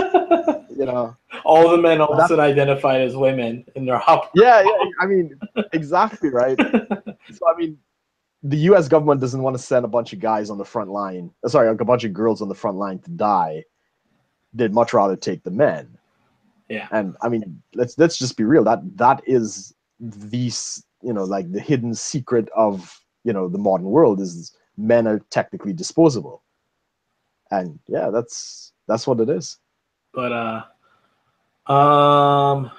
S1: all the men also identified as women in their hop.
S2: Yeah, I mean, exactly, right? So, I mean, the U.S. government doesn't want to send a bunch of guys on the front line. Sorry, a bunch of girls on the front line to die. They'd much rather take the men.
S1: Yeah.
S2: And I mean, let's just be real. That is the like the hidden secret of the modern world is men are technically disposable. And yeah, that's what it is.
S1: But wow,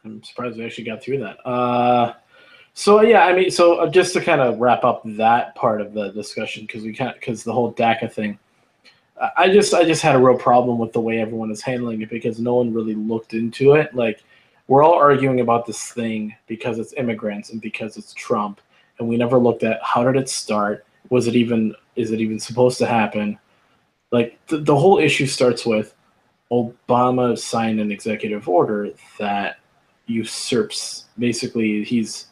S1: I'm surprised we actually got through that. So yeah, I mean, so just to kind of wrap up that part of the discussion, because the whole DACA thing, I just had a real problem with the way everyone is handling it, because no one really looked into it. Like, we're all arguing about this thing because it's immigrants and because it's Trump, and we never looked at how did it start? Is it even supposed to happen? Like, the whole issue starts with Obama signed an executive order that usurps, basically he's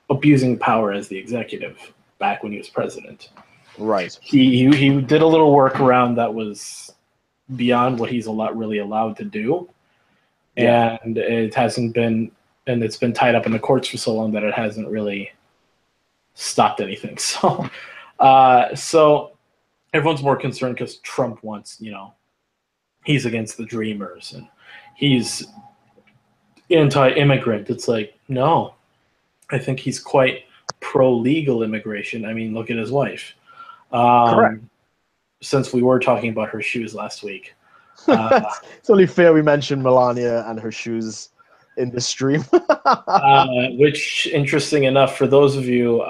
S1: abusing power as the executive back when he was president.
S2: Right.
S1: He did a little workaround that was beyond what he's really allowed to do. Yeah. And it hasn't been, and it's been tied up in the courts for so long that it hasn't really stopped anything. So so everyone's more concerned because Trump wants, he's against the dreamers and he's anti-immigrant. It's like, no, I think he's quite pro-legal immigration. I mean, look at his wife.
S2: Correct.
S1: Since we were talking about her shoes last week.
S2: It's only fair we mention Melania and her shoes in this stream.
S1: Which, interesting enough, for those of you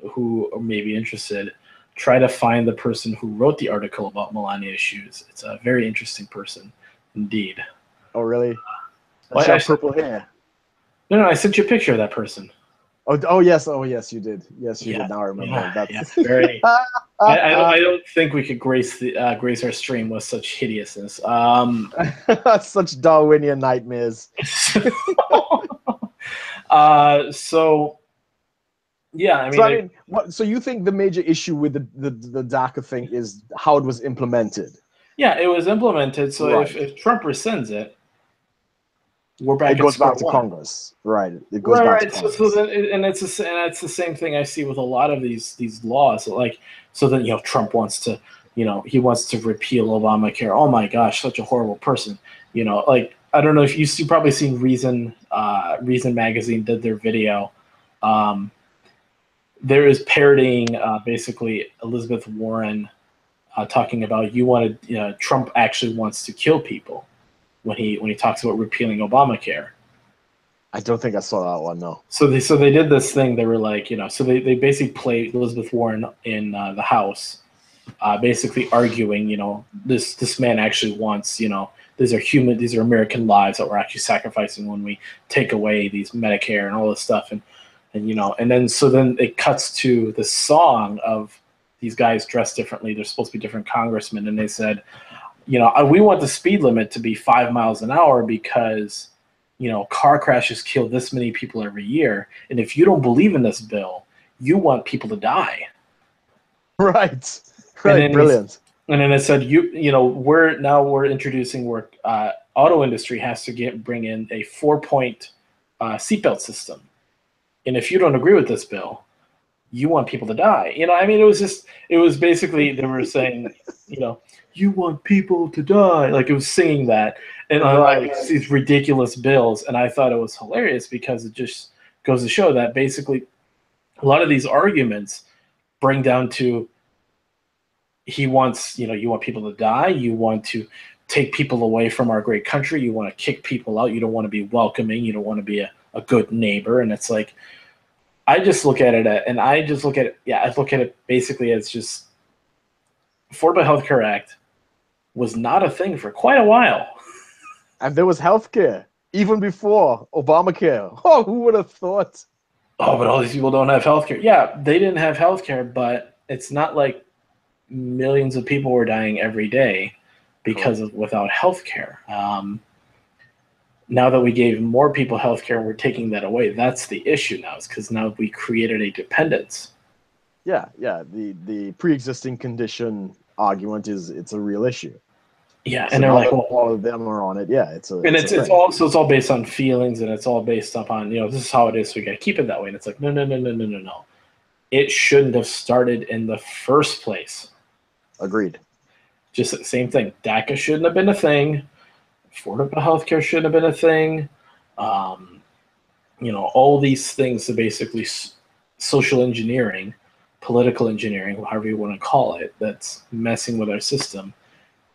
S1: who may be interested, try to find the person who wrote the article about Melania's shoes. It's a very interesting person indeed.
S2: Oh, really?
S1: Well,
S2: she has purple hair.
S1: No, I sent you a picture of that person.
S2: Oh yes, you did. Yes, you did. Now I remember.
S1: That's very. I don't think we could grace our stream with such hideousness.
S2: Such Darwinian nightmares.
S1: So yeah, I mean.
S2: So you think the major issue with the DACA thing is how it was implemented?
S1: Yeah, it was implemented. So
S2: right.
S1: if Trump rescinds it, we're back.
S2: It goes back to Congress, right? It goes back to Congress. So then, and it's the same thing I see with a lot of these laws. So then Trump wants to, he wants to repeal Obamacare. Oh my gosh, such a horrible person.
S1: You know, like, I don't know if you've probably seen Reason. Reason magazine did their video. There is parodying basically Elizabeth Warren talking about Trump actually wants to kill people when he talks about repealing Obamacare.
S2: I don't think I saw that one, no.
S1: So they did this thing. They were like, so they basically played Elizabeth Warren in the House, basically arguing, this man actually wants, these are American lives that we're actually sacrificing when we take away these Medicare and all this stuff, and then it cuts to the song of these guys dressed differently. They're supposed to be different congressmen, and they said, we want the speed limit to be 5 miles an hour because car crashes kill this many people every year. And if you don't believe in this bill, you want people to die.
S2: Right. Brilliant.
S1: And then it said, we're introducing where auto industry has to bring in a 4-point seatbelt system. And if you don't agree with this bill, you want people to die. It was basically, they were saying, you want people to die. Like, it was singing that. And these ridiculous bills. And I thought it was hilarious because it just goes to show that basically a lot of these arguments bring down to you want people to die. You want to take people away from our great country. You want to kick people out. You don't want to be welcoming. You don't want to be a good neighbor. And it's like, I look at it basically as just Affordable Health Care Act was not a thing for quite a while.
S2: And there was healthcare even before Obamacare. Oh, who would have thought?
S1: Oh, but all these people don't have healthcare. Yeah, they didn't have healthcare, but it's not like millions of people were dying every day without healthcare. Now that we gave more people healthcare, we're taking that away. That's the issue now, is because now we created a dependence.
S2: Yeah. The pre-existing condition argument it's a real issue.
S1: Yeah,
S2: so
S1: and they're like,
S2: all of them are on it. Yeah, it's
S1: all based on feelings, and it's all based upon this is how it is. So we got to keep it that way. And it's like no. It shouldn't have started in the first place.
S2: Agreed.
S1: Just the same thing. DACA shouldn't have been a thing. Affordable healthcare shouldn't have been a thing. All these things are basically social engineering, political engineering, however you want to call it, that's messing with our system.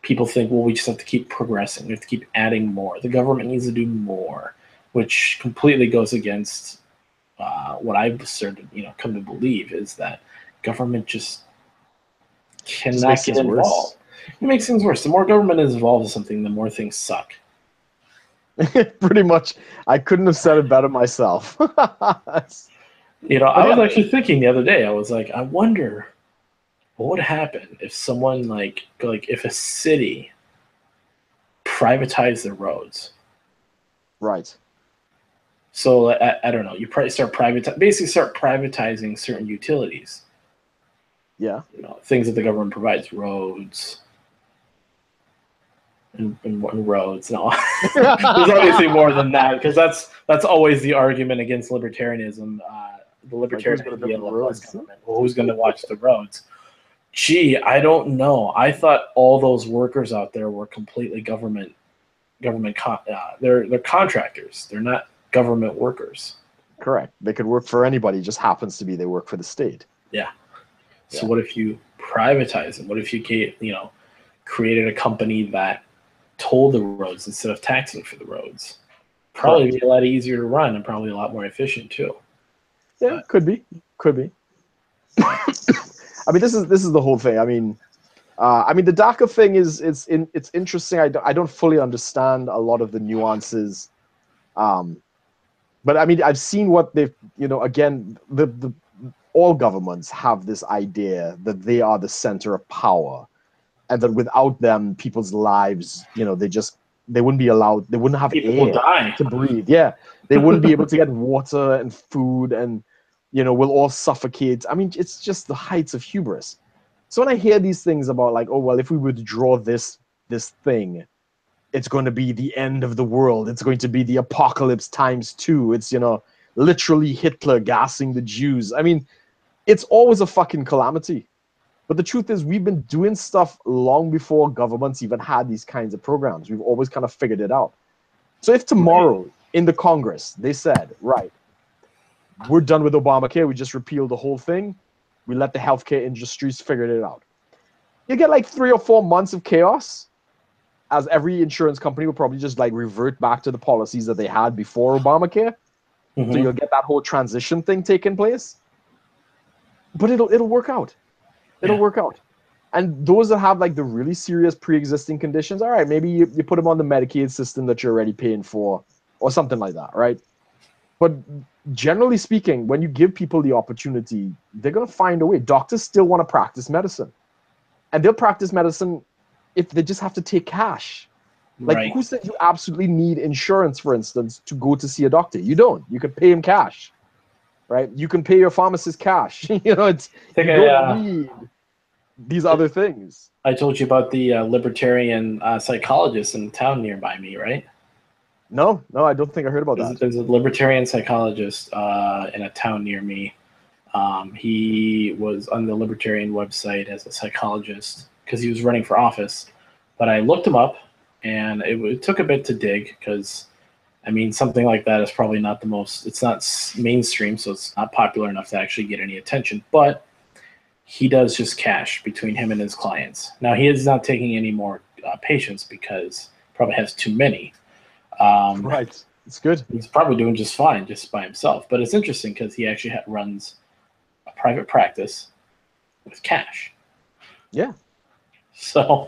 S1: People think, well, we just have to keep progressing. We have to keep adding more. The government needs to do more, which completely goes against what I've started, come to believe is that government just cannot get involved. It makes things worse. The more government is involved in something, the more things suck.
S2: Pretty much. I couldn't have said it better myself.
S1: I was actually thinking the other day, I was like, I wonder what would happen if someone like if a city privatized their roads.
S2: Right.
S1: So I don't know. You probably start privatizing certain utilities.
S2: Yeah.
S1: Things that the government provides, roads. And roads. No, there's obviously more than that, because that's always the argument against libertarianism. The libertarian idea of less government. Well, who's going to watch the roads? Gee, I don't know. I thought all those workers out there were completely government. They're contractors. They're not government workers.
S2: Correct. They could work for anybody. It just happens to be they work for the state.
S1: Yeah. So what if you privatize them? What if you created a company that tolled the roads instead of taxing for the roads? Probably be a lot easier to run and probably a lot more efficient too.
S2: Yeah, could be. I mean, this is the whole thing. I mean, the DACA thing it's interesting. I don't fully understand a lot of the nuances, but I mean, I've seen what they've again all governments have this idea that they are the center of power, and that without them, people's lives, they wouldn't be allowed. They wouldn't have air to breathe. Yeah, they wouldn't be able to get water and food, and we'll all suffocate. I mean, it's just the heights of hubris. So when I hear these things about like, oh well, if we withdraw this thing, it's going to be the end of the world. It's going to be the apocalypse ×2. It's literally Hitler gassing the Jews. I mean, it's always a fucking calamity. But the truth is, we've been doing stuff long before governments even had these kinds of programs. We've always kind of figured it out. So if tomorrow in the Congress they said, right, we're done with Obamacare, we just repealed the whole thing, we let the healthcare industries figure it out, you get like 3 or 4 months of chaos, as every insurance company will probably just like revert back to the policies that they had before Obamacare. So you'll get that whole transition thing taking place. But it'll work out. It'll work out. And those that have like the really serious pre-existing conditions, all right, maybe you put them on the Medicaid system that you're already paying for or something like that, right? But generally speaking, when you give people the opportunity, they're going to find a way. Doctors still want to practice medicine. And they'll practice medicine if they just have to take cash. Like, who said you absolutely need insurance, for instance, to go to see a doctor? You don't. You can pay him cash, right? You can pay your pharmacist cash. You know, you don't need these other things.
S1: I told you about the libertarian psychologist in town nearby me, right?
S2: No, I don't think I heard about that.
S1: There's a libertarian psychologist in a town near me. He was on the libertarian website as a psychologist because he was running for office. But I looked him up, and it took a bit to dig because, I mean, something like that is probably not the most, it's not mainstream, so it's not popular enough to actually get any attention. But he does just cash between him and his clients. Now, he is not taking any more patients because he probably has too many.
S2: Right. It's good.
S1: He's probably doing just fine just by himself. But it's interesting because he actually runs a private practice with cash.
S2: Yeah.
S1: So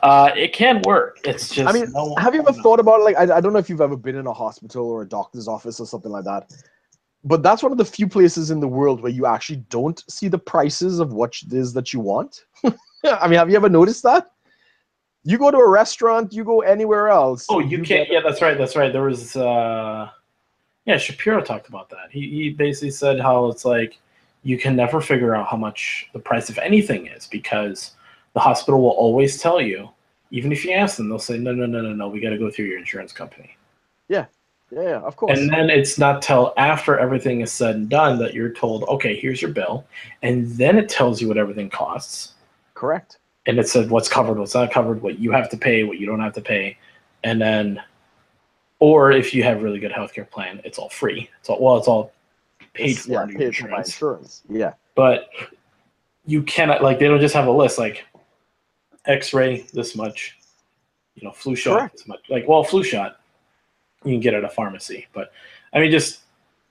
S1: it can work. It's just,
S2: I mean, have you ever thought about it? Like, I don't know if you've ever been in a hospital or a doctor's office or something like that, but that's one of the few places in the world where you actually don't see the prices of what it is that you want. I mean, have you ever noticed that? You go to a restaurant, you go anywhere else.
S1: Oh, you can't. Yeah, that's right. That's right. There was, Shapiro talked about that. He basically said how it's like you can never figure out how much the price of anything is because the hospital will always tell you, even if you ask them, they'll say, no, we got to go through your insurance company.
S2: Yeah, of course.
S1: And then it's not till after everything is said and done that you're told, okay, here's your bill. And then it tells you what everything costs.
S2: Correct.
S1: And it said what's covered, what's not covered, what you have to pay, what you don't have to pay. And then, or if you have a really good healthcare plan, it's all free. It's all paid for under your insurance.
S2: By insurance. Yeah.
S1: But you cannot, like, they don't just have a list, like, X-ray this much, flu shot this much. Like, well, flu shot you can get at a pharmacy, but I mean, just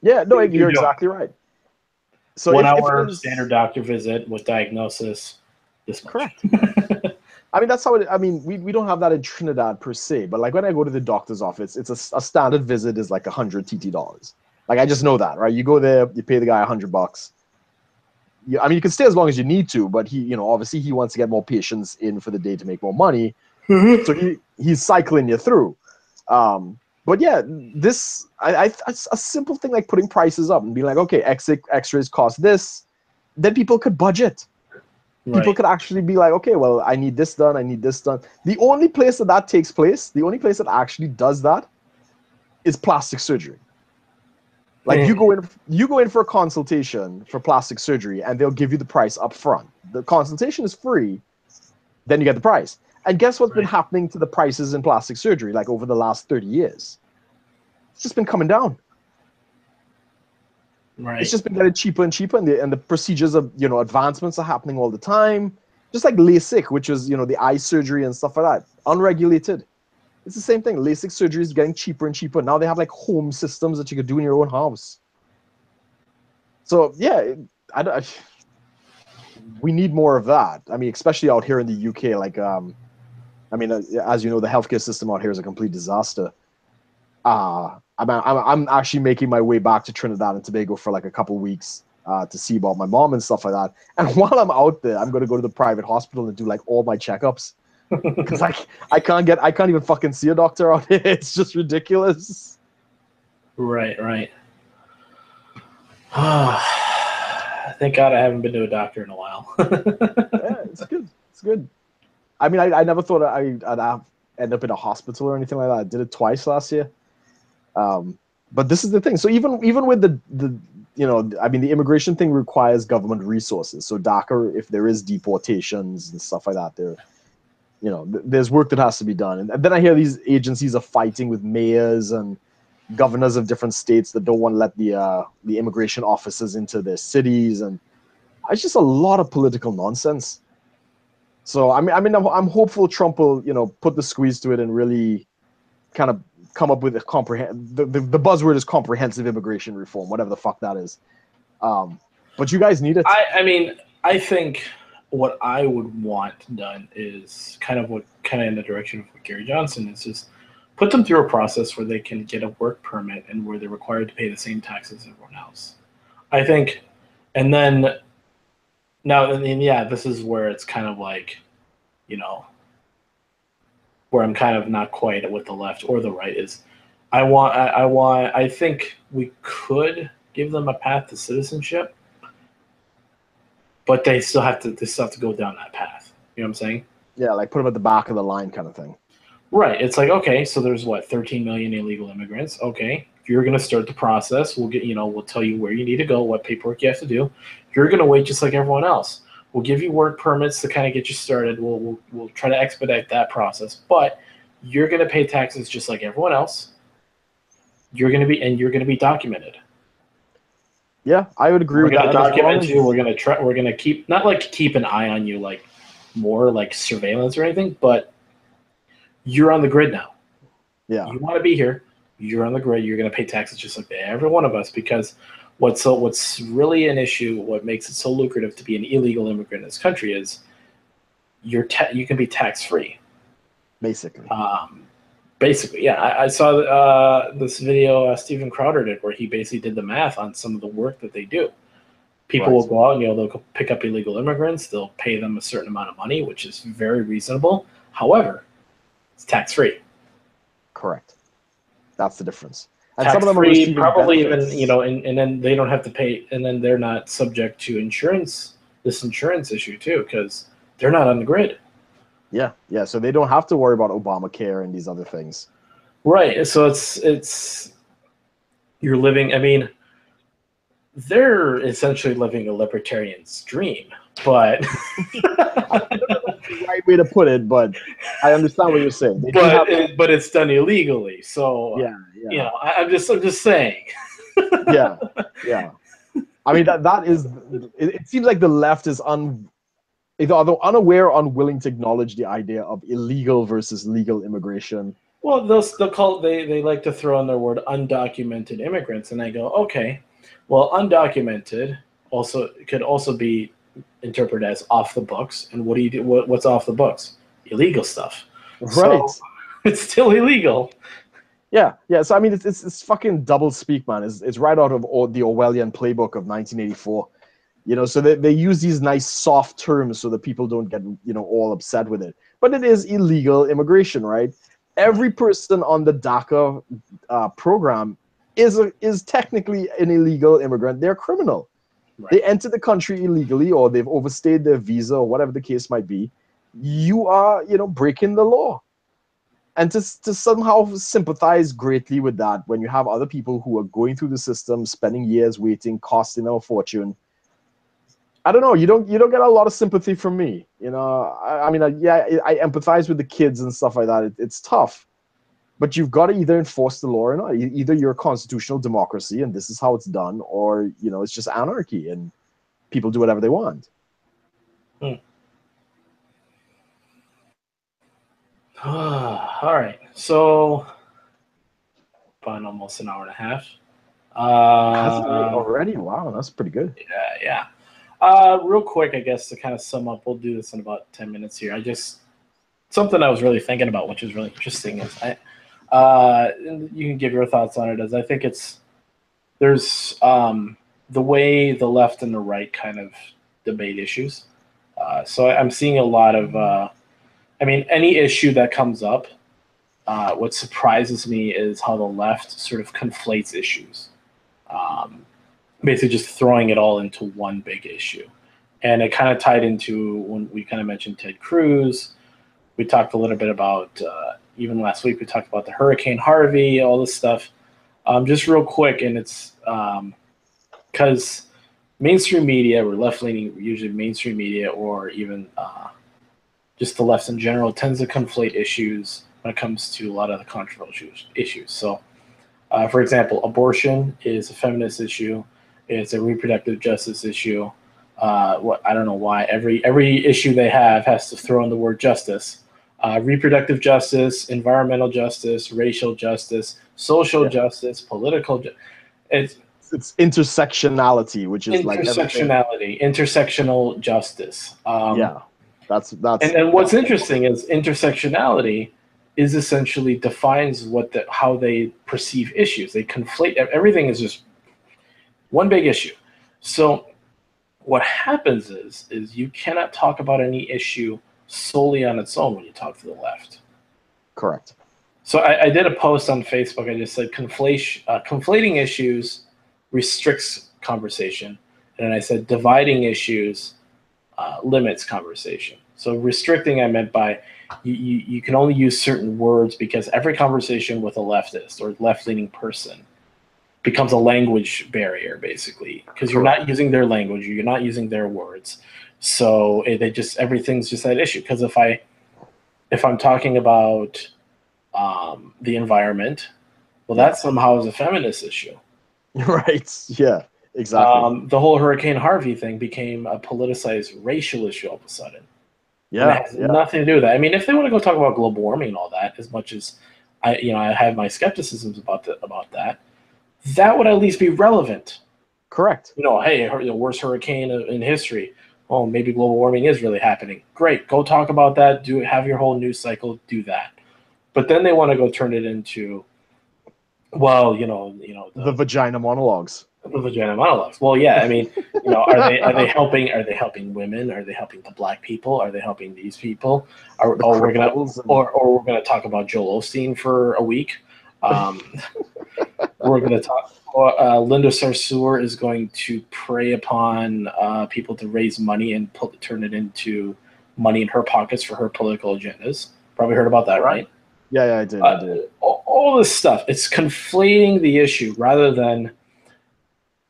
S2: you're exactly right. So
S1: 1 hour standard doctor visit with diagnosis this much.
S2: Correct. I mean, that's how it. I mean, we don't have that in Trinidad per se, but like when I go to the doctor's office, it's a standard visit is like $100 TT. Like I just know that, right? You go there, you pay the guy $100. I mean, you can stay as long as you need to, but he, obviously he wants to get more patients in for the day to make more money. So he's cycling you through. But yeah, this a simple thing like putting prices up and being like, okay, X-rays cost this, then people could budget. Right. People could actually be like, okay, well, I need this done, I need this done. The only place that takes place, the only place that actually does that is plastic surgery. Like you go in for a consultation for plastic surgery and they'll give you the price up front. The consultation is free, then you get the price. And guess what's been happening to the prices in plastic surgery like over the last 30 years? It's just been coming down.
S1: Right.
S2: It's just been getting cheaper and cheaper, and the procedures of advancements are happening all the time. Just like LASIK, which is the eye surgery and stuff like that, unregulated. It's the same thing. LASIK surgery is getting cheaper and cheaper. Now they have like home systems that you could do in your own house. So yeah, we need more of that. I mean, especially out here in the UK. Like, I mean, as you know, the healthcare system out here is a complete disaster. I'm actually making my way back to Trinidad and Tobago for like a couple weeks to see about my mom and stuff like that. And while I'm out there, I'm going to go to the private hospital and do like all my checkups because I can't even fucking see a doctor out here. It's just ridiculous.
S1: Right. Thank God I haven't been to a doctor in a while.
S2: Yeah, it's good. It's good. I mean, I never thought I'd end up in a hospital or anything like that. I did it twice last year. But this is the thing. So even with the you know, I mean, the immigration thing requires government resources. So DACA, if there is deportations and stuff like that, there, you know, there's work that has to be done. And then I hear these agencies are fighting with mayors and governors of different states that don't want to let the immigration officers into their cities, and it's just a lot of political nonsense. So I'm hopeful Trump will, you know, put the squeeze to it and really kind of come up with a the buzzword is comprehensive immigration reform, whatever the fuck that is. But you guys need it.
S1: I mean, I think what I would want done is kind of in the direction of what Gary Johnson is, just put them through a process where they can get a work permit and where they're required to pay the same taxes as everyone else. I think, and then now, I mean, yeah, this is where it's kind of like, you know, where I'm kind of not quite with the left or the right is, I think we could give them a path to citizenship, but they still have to go down that path. You know what I'm saying?
S2: Yeah, like put them at the back of the line kind of thing.
S1: Right. It's like, okay, so there's what, 13 million illegal immigrants. Okay, if you're going to start the process, we'll tell you where you need to go, what paperwork you have to do. You're going to wait just like everyone else. We'll give you work permits to kind of get you started. We'll try to expedite that process, but you're going to pay taxes just like everyone else. You're going to be documented.
S2: Yeah, I would agree with that.
S1: We're going to document you. We're going to keep, not like keep an eye on you, like more like surveillance or anything, but you're on the grid now.
S2: Yeah.
S1: You want to be here. You're on the grid. You're going to pay taxes just like every one of us, because what's really an issue, what makes it so lucrative to be an illegal immigrant in this country is you can be tax-free.
S2: Basically.
S1: Basically, yeah. I saw this video Steven Crowder did where he basically did the math on some of the work that they do. People will go out and, they'll go pick up illegal immigrants. They'll pay them a certain amount of money, which is very reasonable. However, it's tax-free.
S2: Correct. That's the difference. And
S1: tax-free,
S2: some of them are receiving
S1: probably
S2: benefits.
S1: Even, and then they don't have to pay, and then they're not subject to this insurance issue too, because they're not on the grid.
S2: Yeah. So they don't have to worry about Obamacare and these other things.
S1: Right. So it's you're living. I mean, they're essentially living a libertarian's dream, but
S2: I don't know that's the right way to put it, but I understand what you're saying.
S1: But it's done illegally, so
S2: yeah.
S1: You know, I'm just saying.
S2: yeah. I mean that is. It seems like the left is either unaware or unwilling to acknowledge the idea of illegal versus legal immigration.
S1: Well, they like to throw in their word undocumented immigrants, and I go, okay, well, undocumented could also be interpreted as off the books. And what do you do? What's off the books? Illegal stuff.
S2: Right.
S1: So it's still illegal.
S2: Yeah. So I mean, it's fucking double speak, man. It's right out of the Orwellian playbook of 1984. You know, so they use these nice soft terms so that people don't get, you know, all upset with it. But it is illegal immigration, right? Every person on the DACA program is technically an illegal immigrant. They're criminal. Right. They enter the country illegally, or they've overstayed their visa, or whatever the case might be. You are, you know, breaking the law. And to somehow sympathize greatly with that when you have other people who are going through the system, spending years waiting, costing them a fortune. I don't know. You don't get a lot of sympathy from me. You know, I mean, I empathize with the kids and stuff like that. It's tough, but you've got to either enforce the law or not. Either you're a constitutional democracy and this is how it's done, or, you know, it's just anarchy and people do whatever they want.
S1: All right. So, been almost an hour and a half.
S2: Already? Wow, that's pretty good.
S1: Yeah. Real quick, I guess, to kind of sum up, we'll do this in about 10 minutes here. Something I was really thinking about, which is really interesting, is you can give your thoughts on it, as I think there's the way the left and the right kind of debate issues. So I'm seeing a lot of, any issue that comes up, what surprises me is how the left sort of conflates issues. Basically just throwing it all into one big issue. And it kind of tied into when we kind of mentioned Ted Cruz. We talked a little bit about, even last week, we talked about the Hurricane Harvey, all this stuff. Just real quick, and it's because mainstream media or left-leaning, usually mainstream media or even just the left in general, tends to conflate issues when it comes to a lot of the controversial issues. So, for example, abortion is a feminist issue. It's a reproductive justice issue. I don't know why every issue they have has to throw in the word justice. Reproductive justice, environmental justice, racial justice, social justice, political. It's
S2: intersectionality, which is like
S1: intersectional justice.
S2: That's.
S1: And what's interesting is intersectionality is essentially defines how they perceive issues. They conflate everything is just one big issue. So what happens is you cannot talk about any issue solely on its own when you talk to the left.
S2: Correct.
S1: So I did a post on Facebook. I just said conflating issues restricts conversation, and I said dividing issues limits conversation. So restricting, I meant by you can only use certain words because every conversation with a leftist or left-leaning person becomes a language barrier, basically, because you're not using their language, you're not using their words. So everything's just that issue. Because if I'm talking about the environment, well, that somehow is a feminist issue.
S2: Right. Yeah. Exactly.
S1: The whole Hurricane Harvey thing became a politicized racial issue all of a sudden.
S2: Yeah.
S1: And it has nothing to do with that. I mean, if they want to go talk about global warming and all that, as much as I have my skepticisms about that, that would at least be relevant.
S2: Correct.
S1: Hey, the worst hurricane in history. Oh, maybe global warming is really happening. Great, go talk about that. Have your whole news cycle. Do that. But then they want to go turn it into, well,
S2: the vagina monologues.
S1: The vagina monologues. Well, yeah. I mean, are they helping? Are they helping women? Are they helping the black we're helping these people? We're gonna talk about Joel Osteen for a week. We're gonna talk. Linda Sarsour is going to prey upon people to raise money and turn it into money in her pockets for her political agendas. Probably heard about that, right?
S2: Yeah, I did.
S1: All this stuff. It's conflating the issue rather than.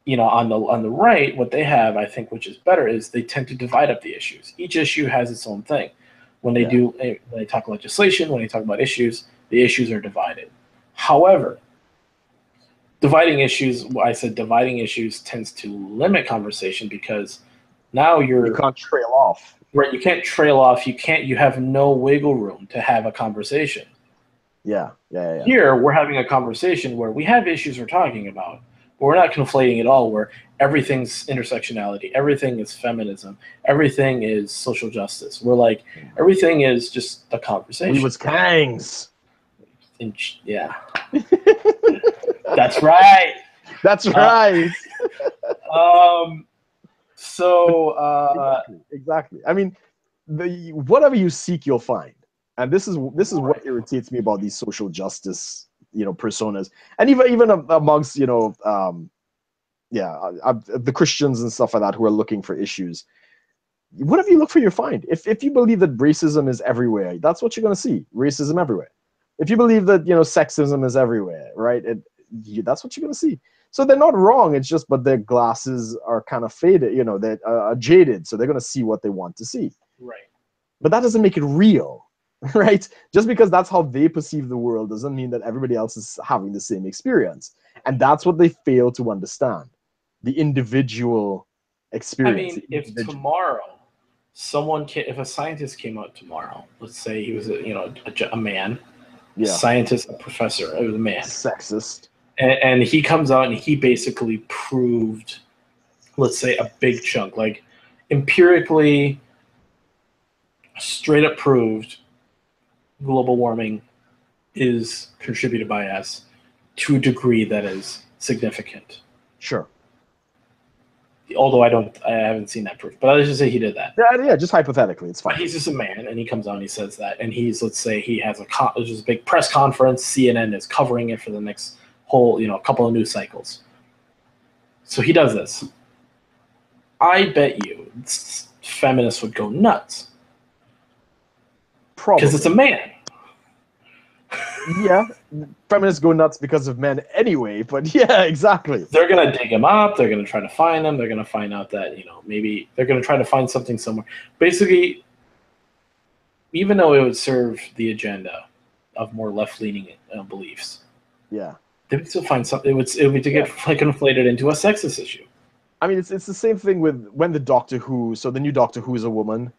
S1: On the right, what they have, I think, which is better, is they tend to divide up the issues. Each issue has its own thing. When they talk legislation, when they talk about issues, the issues are divided. However, dividing issues tends to limit conversation because now you
S2: can't trail off.
S1: Right, you can't trail off. You have no wiggle room to have a conversation.
S2: Yeah.
S1: Here, we're having a conversation where we have issues we're talking about. We're not conflating it all where everything's intersectionality, everything is feminism, everything is social justice. We're like, everything is just a conversation.
S2: We was kangs.
S1: Yeah. That's right.
S2: That's right. Exactly. I mean, whatever you seek, you'll find. And this is what irritates me about these social justice personas, and even amongst the Christians and stuff like that who are looking for issues. Whatever you look for, you find. If you believe that racism is everywhere, that's what you're going to see. Racism everywhere. If you believe that sexism is everywhere, right? That's what you're going to see. So they're not wrong. It's just, but their glasses are kind of faded. They're jaded, so they're going to see what they want to see.
S1: Right.
S2: But that doesn't make it real. Right? Just because that's how they perceive the world doesn't mean that everybody else is having the same experience. And that's what they fail to understand. The individual experience.
S1: I mean, if tomorrow if a scientist came out tomorrow, let's say he was a man, a scientist, a professor, a man.
S2: Sexist.
S1: And he comes out and he basically proved, let's say, a big chunk, like empirically straight up proved global warming is contributed by us to a degree that is significant.
S2: Sure.
S1: Although I haven't seen that proof, but let's just say he did that.
S2: Yeah, just hypothetically, it's fine.
S1: But he's just a man, and he comes out and he says that, and let's say he has there's a big press conference. CNN is covering it for the next whole, couple of news cycles. So he does this. I bet you feminists would go nuts.
S2: Probably.
S1: Because it's a man.
S2: Yeah, feminists go nuts because of men anyway, but yeah, exactly.
S1: They're going to dig him up. They're going to try to find him. They're going to find out that, maybe they're going to try to find something somewhere. Basically, even though it would serve the agenda of more left-leaning beliefs,
S2: yeah,
S1: they would still find something. It would to get conflated into a sexist issue.
S2: I mean, it's the same thing with when the Doctor Who. So the new Doctor Who is a woman,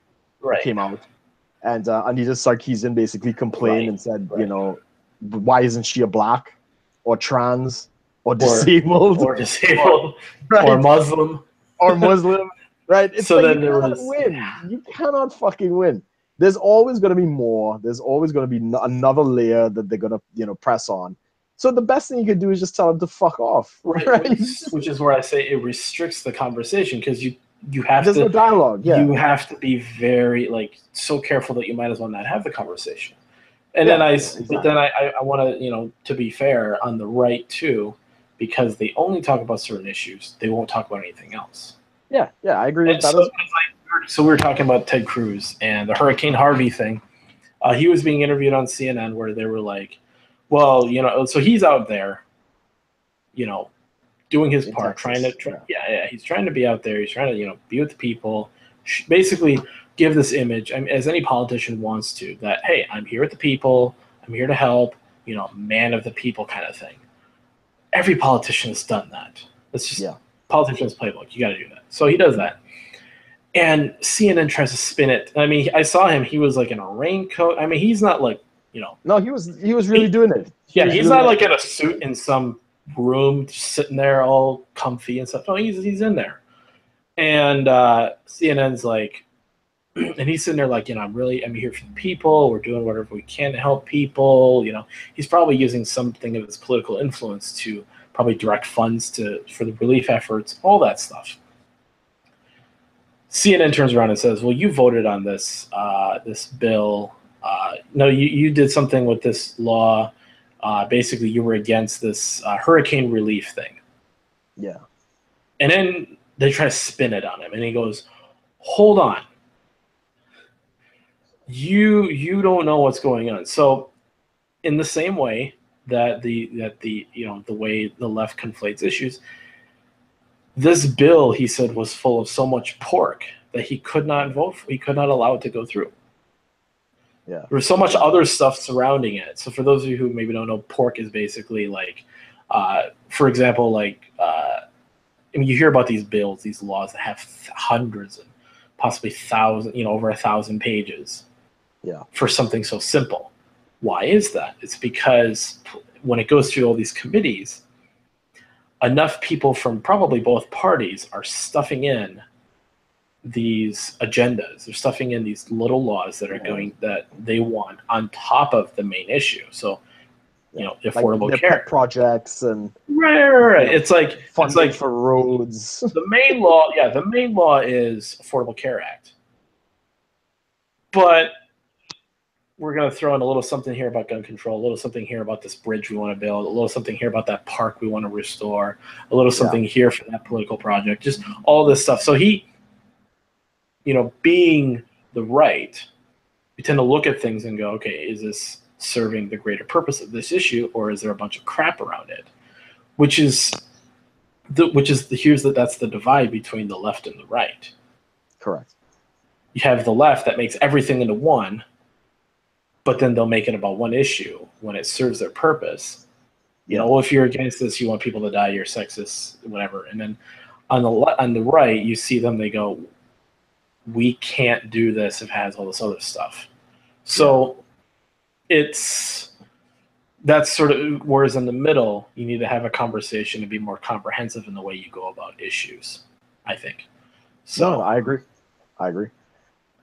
S2: came out, and Anita Sarkeesian basically complained and said, why isn't she a black, or trans, or disabled,
S1: or Muslim,
S2: right? It's
S1: so
S2: like
S1: then
S2: you cannot fucking win. There's always going to be more. There's always going to be another layer that they're going to press on. So the best thing you can do is just tell them to fuck off.
S1: Right? Which is where I say it restricts the conversation, because you have
S2: There's no dialogue. Yeah.
S1: You have to be very so careful that you might as well not have the conversation. And then I want to be fair on the right too, because they only talk about certain issues. They won't talk about anything else.
S2: Yeah, I agree with that.
S1: So we were talking about Ted Cruz and the Hurricane Harvey thing. He was being interviewed on CNN where they were like, well, so he's out there, doing his part, he's trying to be out there. He's trying to, be with the people, basically give this image, as any politician wants to, that, hey, I'm here with the people. I'm here to help, man of the people kind of thing. Every politician has done that. It's just politician's playbook. You got to do that. So he does that. And CNN tries to spin it. I mean, I saw him. He was in a raincoat. I mean, he's not
S2: No, he was really doing it.
S1: He's not in a suit in some room sitting there all comfy and stuff. No, he's in there. And CNN's and he's sitting there I'm here for the people. We're doing whatever we can to help people. He's probably using something of his political influence to probably direct funds for the relief efforts, all that stuff. CNN turns around and says, well, you voted on this bill. No, you did something with this law. Basically, you were against this hurricane relief thing.
S2: Yeah.
S1: And then they try to spin it on him, and he goes, hold on. You don't know what's going on. So in the same way that the way the left conflates issues, this bill, he said, was full of so much pork that he could not vote for. He could not allow it to go through.
S2: Yeah.
S1: There was so much other stuff surrounding it. So for those of you who maybe don't know, pork is basically for example, you hear about these bills, these laws that have hundreds and possibly thousands, over 1,000 pages.
S2: Yeah.
S1: For something so simple. Why is that? It's because when it goes through all these committees, enough people from probably both parties are stuffing in these agendas. They're stuffing in these little laws that are that they want on top of the main issue. So, affordable care
S2: projects and
S1: right. It's
S2: funding for roads.
S1: The main law is Affordable Care Act. But we're going to throw in a little something here about gun control, a little something here about this bridge we want to build, a little something here about that park we want to restore, a little something here for that political project, just all this stuff. So he, being the right, we tend to look at things and go, okay, is this serving the greater purpose of this issue, or is there a bunch of crap around it? That's the divide between the left and the right.
S2: Correct.
S1: You have the left that makes everything into one, but then they'll make it about one issue when it serves their purpose. Well, if you're against this, you want people to die, you're sexist, whatever. And then on the right, you see them, they go, we can't do this if it has all this other stuff. So that's sort of, whereas in the middle, you need to have a conversation and be more comprehensive in the way you go about issues, I think. So
S2: no, I agree.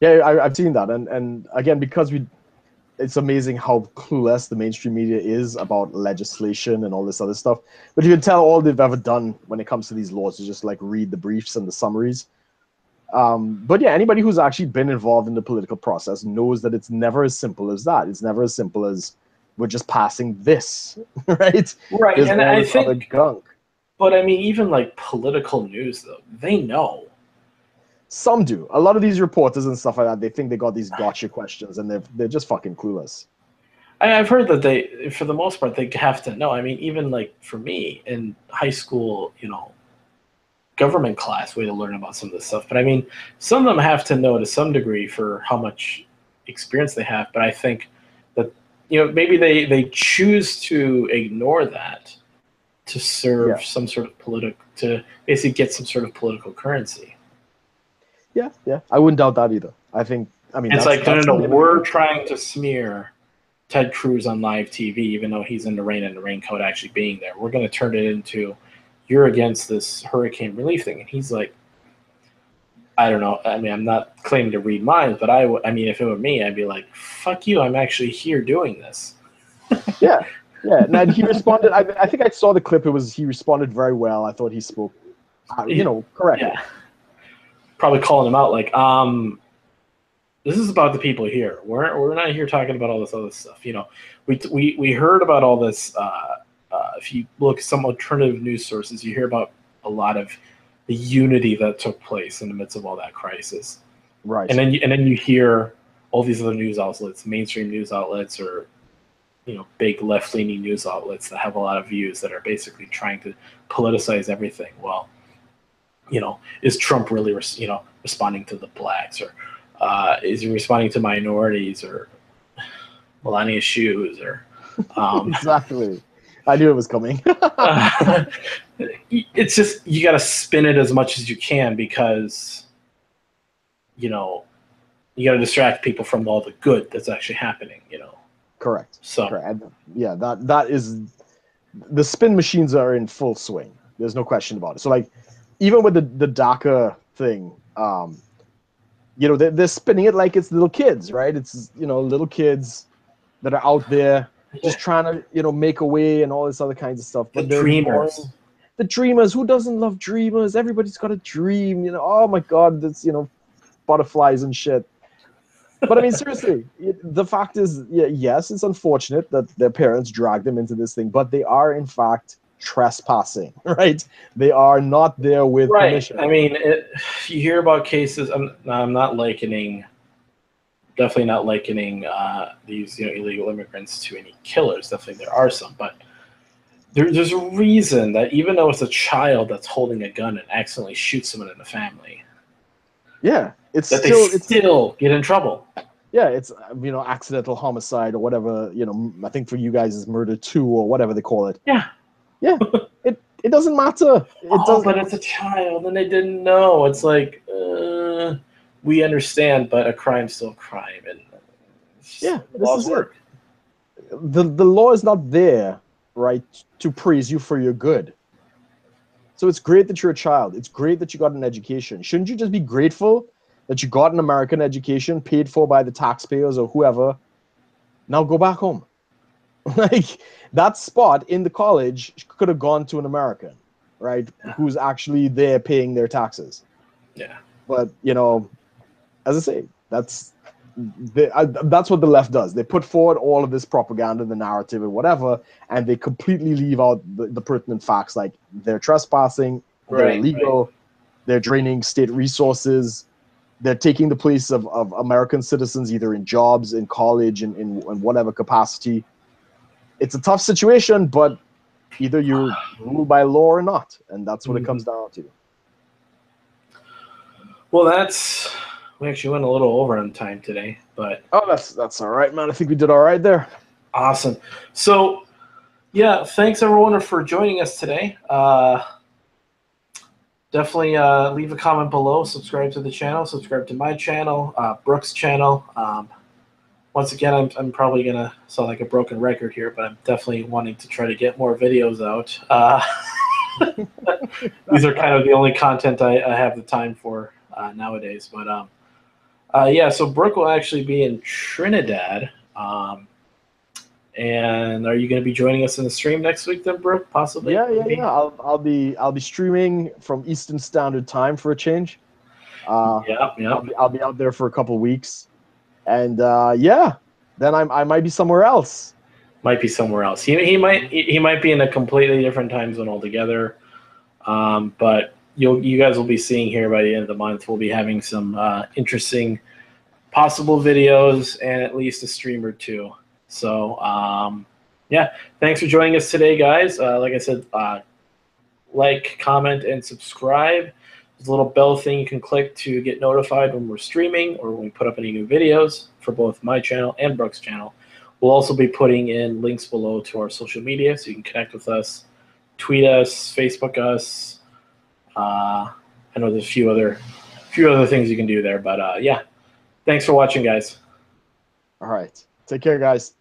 S2: Yeah, I've seen that. And again, because it's amazing how clueless the mainstream media is about legislation and all this other stuff. But you can tell all they've ever done when it comes to these laws is just read the briefs and the summaries. But yeah, anybody who's actually been involved in the political process knows that it's never as simple as that. It's never as simple as we're just passing this, right?
S1: Right,
S2: There's
S1: and
S2: all
S1: I
S2: this
S1: think,
S2: other gunk.
S1: But I mean, even political news, though, they know.
S2: Some do. A lot of these reporters and stuff like that, they think they got these gotcha questions, and they're just fucking clueless.
S1: I've heard that they, for the most part, they have to know. I mean, even like for me in high school, government class, we had to learn about some of this stuff. But I mean, some of them have to know to some degree for how much experience they have. But I think that maybe they choose to ignore that to serve some sort of to basically get some sort of political currency.
S2: Yeah, I wouldn't doubt that either. I mean,
S1: it's like, no, we're trying to smear Ted Cruz on live TV, even though he's in the rain and the raincoat actually being there. We're going to turn it into, you're against this hurricane relief thing. And he's like, I don't know. I mean, I'm not claiming to read minds, but I mean, if it were me, I'd be like, fuck you. I'm actually here doing this.
S2: Yeah. And he responded. I think I saw the clip. He responded very well. I thought he spoke, correctly. Yeah.
S1: Probably calling him out like, this is about the people here. We're not here talking about all this other stuff. We heard about all this. If you look at some alternative news sources, you hear about a lot of the unity that took place in the midst of all that crisis.
S2: Right.
S1: And then you hear all these other news outlets, mainstream news outlets, or big left-leaning news outlets that have a lot of views that are basically trying to politicize everything. Well, is Trump really responding to the blacks, or is he responding to minorities, or Melania's shoes, or
S2: exactly. I knew it was coming.
S1: It's just, you got to spin it as much as you can, because you got to distract people from all the good that's actually happening.
S2: Correct.
S1: So
S2: correct. Yeah, that is, the spin machines are in full swing. There's no question about it. So like, even with the DACA thing, they're spinning it like it's little kids, right? It's little kids that are out there just trying to make a way and all this other kinds of stuff. But
S1: the dreamers,
S2: the dreamers. Who doesn't love dreamers? Everybody's got a dream. Oh my God, that's butterflies and shit. But I mean, seriously, the fact is, yes, it's unfortunate that their parents dragged them into this thing, but they are in fact trespassing, right? They are not there with permission.
S1: I mean, you hear about cases. I'm not likening, definitely not likening these illegal immigrants to any killers. Definitely there are some, but there's a reason that even though it's a child that's holding a gun and accidentally shoots someone in the family,
S2: they
S1: still get in trouble.
S2: Yeah, it's accidental homicide or whatever. I think for you guys is murder 2 or whatever they call it.
S1: Yeah.
S2: It doesn't matter.
S1: But it's a child and they didn't know. It's like, we understand, but a crime's still a crime, and laws work.
S2: The law is not there, right, to praise you for your good. So it's great that you're a child. It's great that you got an education. Shouldn't you just be grateful that you got an American education paid for by the taxpayers or whoever? Now go back home. Like, that spot in the college could have gone to an American, right? Yeah. Who's actually there paying their taxes.
S1: Yeah.
S2: But, as I say, that's what the left does. They put forward all of this propaganda, the narrative, and whatever, and they completely leave out the pertinent facts, like they're trespassing, they're illegal, they're draining state resources, they're taking the place of American citizens, either in jobs, in college, in whatever capacity. It's a tough situation, but either you rule by law or not, and that's what it comes down to.
S1: Well, we actually went a little over on time today, but
S2: that's all right, man. I think we did all right there.
S1: Awesome. So, yeah, thanks everyone for joining us today. Definitely leave a comment below. Subscribe to the channel. Subscribe to my channel, Brook's channel. Once again, I'm probably gonna sound like a broken record here, but I'm definitely wanting to try to get more videos out. These are kind of the only content I have the time for nowadays. But so Brook will actually be in Trinidad. And are you going to be joining us in the stream next week, then, Brook? Possibly.
S2: Yeah. I'll be streaming from Eastern Standard Time for a change. I'll be out there for a couple of weeks, and then I might be somewhere else.
S1: Might be somewhere else. He might be in a completely different time zone altogether. But you guys will be seeing here by the end of the month. We'll be having some interesting possible videos and at least a stream or two. So yeah, thanks for joining us today, guys. Like I said, like, comment, and subscribe. There's a little bell thing you can click to get notified when we're streaming or when we put up any new videos for both my channel and Brook's channel. We'll also be putting in links below to our social media so you can connect with us, tweet us, Facebook us. I know there's a few other things you can do there, but yeah. Thanks for watching, guys.
S2: All right. Take care, guys.